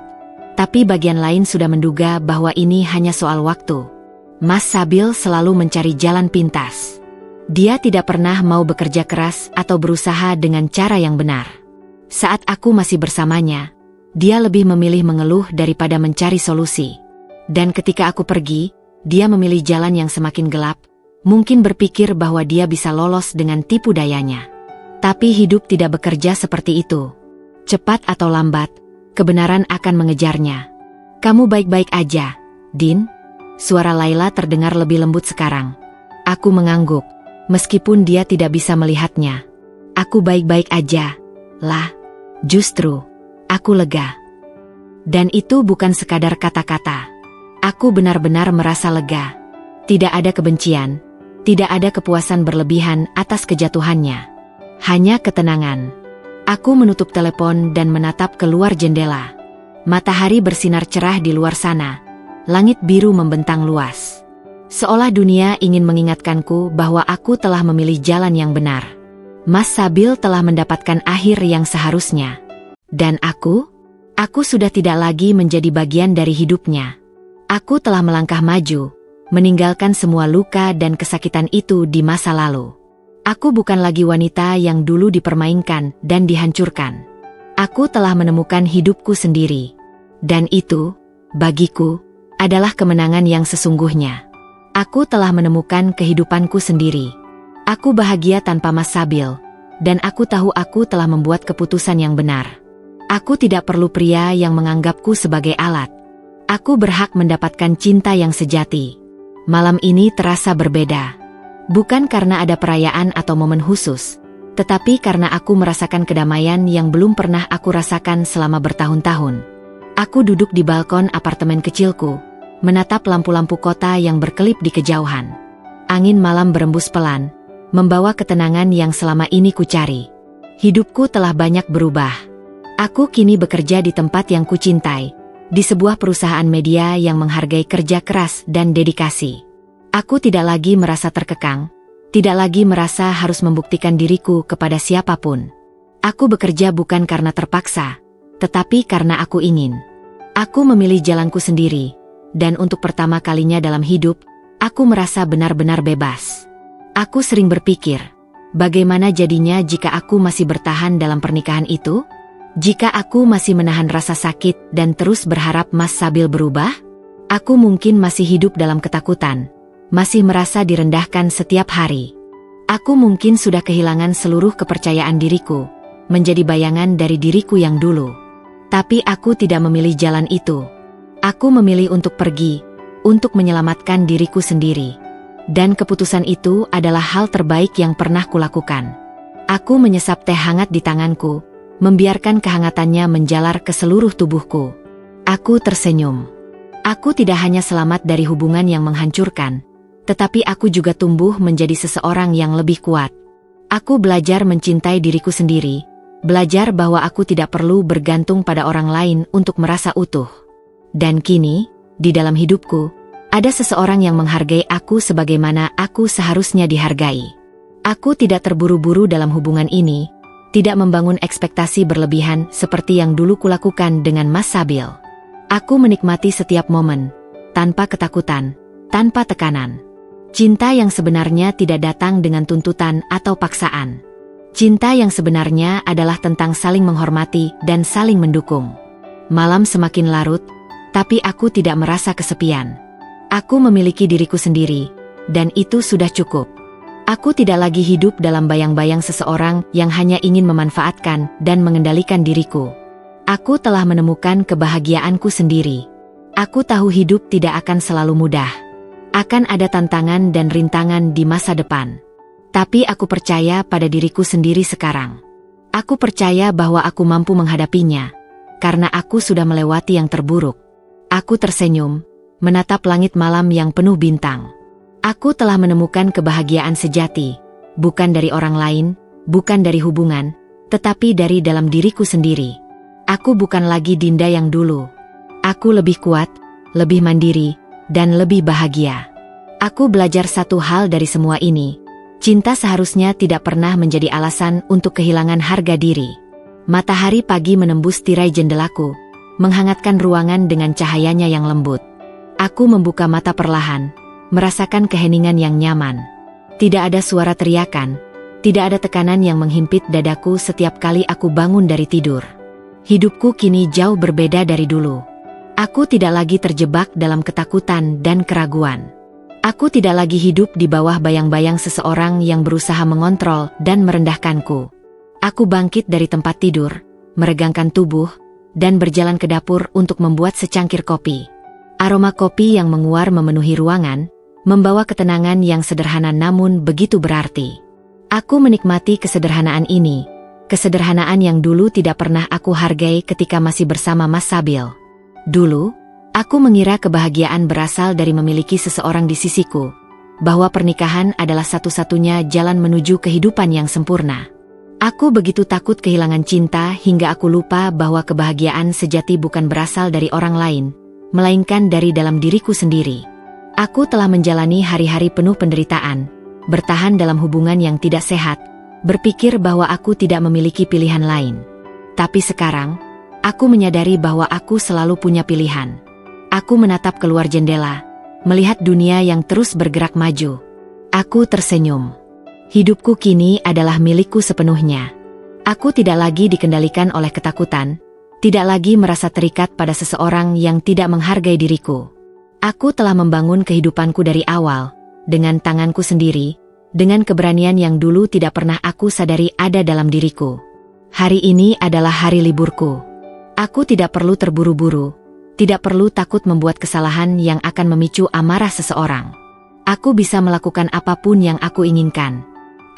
tapi bagian lain sudah menduga bahwa ini hanya soal waktu. Mas Sabil selalu mencari jalan pintas. Dia tidak pernah mau bekerja keras atau berusaha dengan cara yang benar. Saat aku masih bersamanya, dia lebih memilih mengeluh daripada mencari solusi. Dan ketika aku pergi, dia memilih jalan yang semakin gelap, mungkin berpikir bahwa dia bisa lolos dengan tipu dayanya. Tapi hidup tidak bekerja seperti itu. Cepat atau lambat, kebenaran akan mengejarnya. "Kamu baik-baik aja, Din?" Suara Laila terdengar lebih lembut sekarang. Aku mengangguk, meskipun dia tidak bisa melihatnya. "Aku baik-baik aja, lah." Justru, aku lega. Dan itu bukan sekadar kata-kata. Aku benar-benar merasa lega. Tidak ada kebencian, tidak ada kepuasan berlebihan atas kejatuhannya. Hanya ketenangan. Aku menutup telepon dan menatap keluar jendela. Matahari bersinar cerah di luar sana. Langit biru membentang luas. Seolah dunia ingin mengingatkanku bahwa aku telah memilih jalan yang benar. Mas Sabil telah mendapatkan akhir yang seharusnya. Dan aku sudah tidak lagi menjadi bagian dari hidupnya. Aku telah melangkah maju, meninggalkan semua luka dan kesakitan itu di masa lalu. Aku bukan lagi wanita yang dulu dipermainkan dan dihancurkan. Aku telah menemukan hidupku sendiri. Dan itu, bagiku, adalah kemenangan yang sesungguhnya. Aku telah menemukan kehidupanku sendiri. Aku bahagia tanpa Mas Sabil, dan aku tahu aku telah membuat keputusan yang benar. Aku tidak perlu pria yang menganggapku sebagai alat. Aku berhak mendapatkan cinta yang sejati. Malam ini terasa berbeda. Bukan karena ada perayaan atau momen khusus, tetapi karena aku merasakan kedamaian yang belum pernah aku rasakan selama bertahun-tahun. Aku duduk di balkon apartemen kecilku, menatap lampu-lampu kota yang berkelip di kejauhan. Angin malam berembus pelan, membawa ketenangan yang selama ini ku cari. Hidupku telah banyak berubah. Aku kini bekerja di tempat yang kucintai, di sebuah perusahaan media yang menghargai kerja keras dan dedikasi. Aku tidak lagi merasa terkekang, tidak lagi merasa harus membuktikan diriku kepada siapapun. Aku bekerja bukan karena terpaksa, tetapi karena aku ingin. Aku memilih jalanku sendiri, dan untuk pertama kalinya dalam hidup, aku merasa benar-benar bebas. Aku sering berpikir, bagaimana jadinya jika aku masih bertahan dalam pernikahan itu? Jika aku masih menahan rasa sakit dan terus berharap Mas Sabil berubah? Aku mungkin masih hidup dalam ketakutan, masih merasa direndahkan setiap hari. Aku mungkin sudah kehilangan seluruh kepercayaan diriku, menjadi bayangan dari diriku yang dulu. Tapi aku tidak memilih jalan itu. Aku memilih untuk pergi, untuk menyelamatkan diriku sendiri. Dan keputusan itu adalah hal terbaik yang pernah kulakukan. Aku menyesap teh hangat di tanganku, membiarkan kehangatannya menjalar ke seluruh tubuhku. Aku tersenyum. Aku tidak hanya selamat dari hubungan yang menghancurkan, tetapi aku juga tumbuh menjadi seseorang yang lebih kuat. Aku belajar mencintai diriku sendiri, belajar bahwa aku tidak perlu bergantung pada orang lain untuk merasa utuh. Dan kini, di dalam hidupku, ada seseorang yang menghargai aku sebagaimana aku seharusnya dihargai. Aku tidak terburu-buru dalam hubungan ini, tidak membangun ekspektasi berlebihan seperti yang dulu kulakukan dengan Mas Sabil. Aku menikmati setiap momen, tanpa ketakutan, tanpa tekanan. Cinta yang sebenarnya tidak datang dengan tuntutan atau paksaan. Cinta yang sebenarnya adalah tentang saling menghormati dan saling mendukung. Malam semakin larut, tapi aku tidak merasa kesepian. Aku memiliki diriku sendiri, dan itu sudah cukup. Aku tidak lagi hidup dalam bayang-bayang seseorang yang hanya ingin memanfaatkan dan mengendalikan diriku. Aku telah menemukan kebahagiaanku sendiri. Aku tahu hidup tidak akan selalu mudah. Akan ada tantangan dan rintangan di masa depan. Tapi aku percaya pada diriku sendiri sekarang. Aku percaya bahwa aku mampu menghadapinya, karena aku sudah melewati yang terburuk. Aku tersenyum, menatap langit malam yang penuh bintang. Aku telah menemukan kebahagiaan sejati, bukan dari orang lain, bukan dari hubungan, tetapi dari dalam diriku sendiri. Aku bukan lagi Dinda yang dulu. Aku lebih kuat, lebih mandiri, dan lebih bahagia. Aku belajar satu hal dari semua ini. Cinta seharusnya tidak pernah menjadi alasan untuk kehilangan harga diri. Matahari pagi menembus tirai jendelaku, menghangatkan ruangan dengan cahayanya yang lembut. Aku membuka mata perlahan, merasakan keheningan yang nyaman. Tidak ada suara teriakan, tidak ada tekanan yang menghimpit dadaku setiap kali aku bangun dari tidur. Hidupku kini jauh berbeda dari dulu. Aku tidak lagi terjebak dalam ketakutan dan keraguan. Aku tidak lagi hidup di bawah bayang-bayang seseorang yang berusaha mengontrol dan merendahkanku. Aku bangkit dari tempat tidur, meregangkan tubuh, dan berjalan ke dapur untuk membuat secangkir kopi. Aroma kopi yang menguar memenuhi ruangan, membawa ketenangan yang sederhana namun begitu berarti. Aku menikmati kesederhanaan ini, kesederhanaan yang dulu tidak pernah aku hargai ketika masih bersama Mas Sabil. Dulu, aku mengira kebahagiaan berasal dari memiliki seseorang di sisiku, bahwa pernikahan adalah satu-satunya jalan menuju kehidupan yang sempurna. Aku begitu takut kehilangan cinta hingga aku lupa bahwa kebahagiaan sejati bukan berasal dari orang lain, melainkan dari dalam diriku sendiri. Aku telah menjalani hari-hari penuh penderitaan, bertahan dalam hubungan yang tidak sehat, berpikir bahwa aku tidak memiliki pilihan lain. Tapi sekarang, aku menyadari bahwa aku selalu punya pilihan. Aku menatap keluar jendela, melihat dunia yang terus bergerak maju. Aku tersenyum. Hidupku kini adalah milikku sepenuhnya. Aku tidak lagi dikendalikan oleh ketakutan, tidak lagi merasa terikat pada seseorang yang tidak menghargai diriku. Aku telah membangun kehidupanku dari awal, dengan tanganku sendiri, dengan keberanian yang dulu tidak pernah aku sadari ada dalam diriku. Hari ini adalah hari liburku. Aku tidak perlu terburu-buru, tidak perlu takut membuat kesalahan yang akan memicu amarah seseorang. Aku bisa melakukan apapun yang aku inginkan.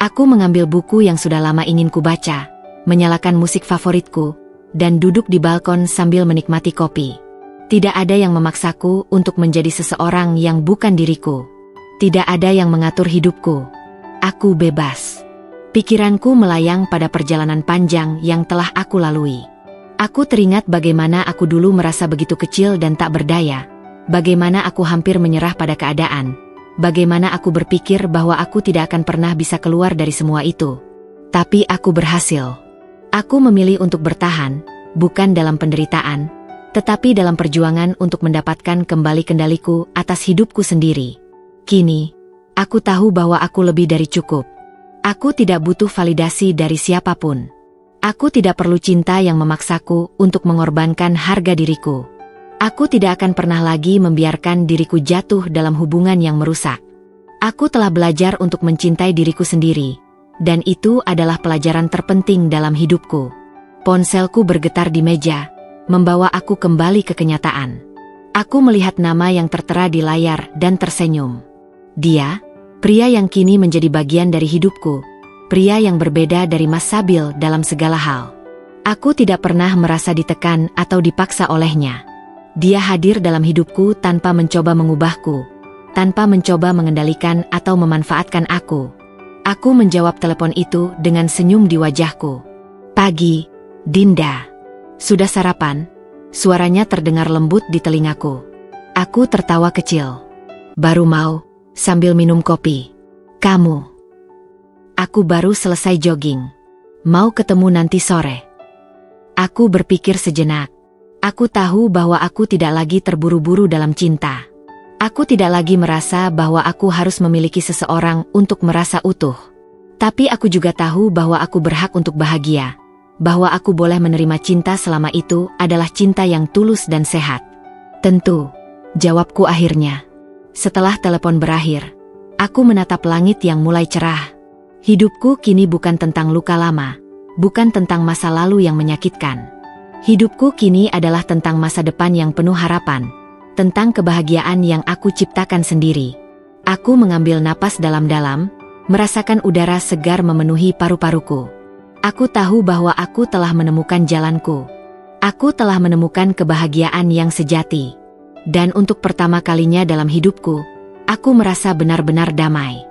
Aku mengambil buku yang sudah lama ingin ku baca, menyalakan musik favoritku, dan duduk di balkon sambil menikmati kopi. Tidak ada yang memaksaku untuk menjadi seseorang yang bukan diriku. Tidak ada yang mengatur hidupku. Aku bebas. Pikiranku melayang pada perjalanan panjang yang telah aku lalui. Aku teringat bagaimana aku dulu merasa begitu kecil dan tak berdaya. Bagaimana aku hampir menyerah pada keadaan. Bagaimana aku berpikir bahwa aku tidak akan pernah bisa keluar dari semua itu. Tapi aku berhasil. Aku memilih untuk bertahan, bukan dalam penderitaan, tetapi dalam perjuangan untuk mendapatkan kembali kendaliku atas hidupku sendiri. Kini, aku tahu bahwa aku lebih dari cukup. Aku tidak butuh validasi dari siapapun. Aku tidak perlu cinta yang memaksaku untuk mengorbankan harga diriku. Aku tidak akan pernah lagi membiarkan diriku jatuh dalam hubungan yang merusak. Aku telah belajar untuk mencintai diriku sendiri, dan itu adalah pelajaran terpenting dalam hidupku. Ponselku bergetar di meja, membawa aku kembali ke kenyataan. Aku melihat nama yang tertera di layar dan tersenyum. Dia, pria yang kini menjadi bagian dari hidupku, pria yang berbeda dari Mas Sabil dalam segala hal. Aku tidak pernah merasa ditekan atau dipaksa olehnya. Dia hadir dalam hidupku tanpa mencoba mengubahku, tanpa mencoba mengendalikan atau memanfaatkan aku. Aku menjawab telepon itu dengan senyum di wajahku. "Pagi, Dinda. Sudah sarapan?" Suaranya terdengar lembut di telingaku. Aku tertawa kecil. "Baru mau," sambil minum kopi. "Kamu?" "Aku baru selesai jogging. Mau ketemu nanti sore." Aku berpikir sejenak. Aku tahu bahwa aku tidak lagi terburu-buru dalam cinta. Aku tidak lagi merasa bahwa aku harus memiliki seseorang untuk merasa utuh. Tapi aku juga tahu bahwa aku berhak untuk bahagia. Bahwa aku boleh menerima cinta selama itu adalah cinta yang tulus dan sehat. "Tentu," jawabku akhirnya. Setelah telepon berakhir, aku menatap langit yang mulai cerah. Hidupku kini bukan tentang luka lama, bukan tentang masa lalu yang menyakitkan. Hidupku kini adalah tentang masa depan yang penuh harapan, tentang kebahagiaan yang aku ciptakan sendiri. Aku mengambil napas dalam-dalam, merasakan udara segar memenuhi paru-paruku. Aku tahu bahwa aku telah menemukan jalanku. Aku telah menemukan kebahagiaan yang sejati. Dan untuk pertama kalinya dalam hidupku, aku merasa benar-benar damai.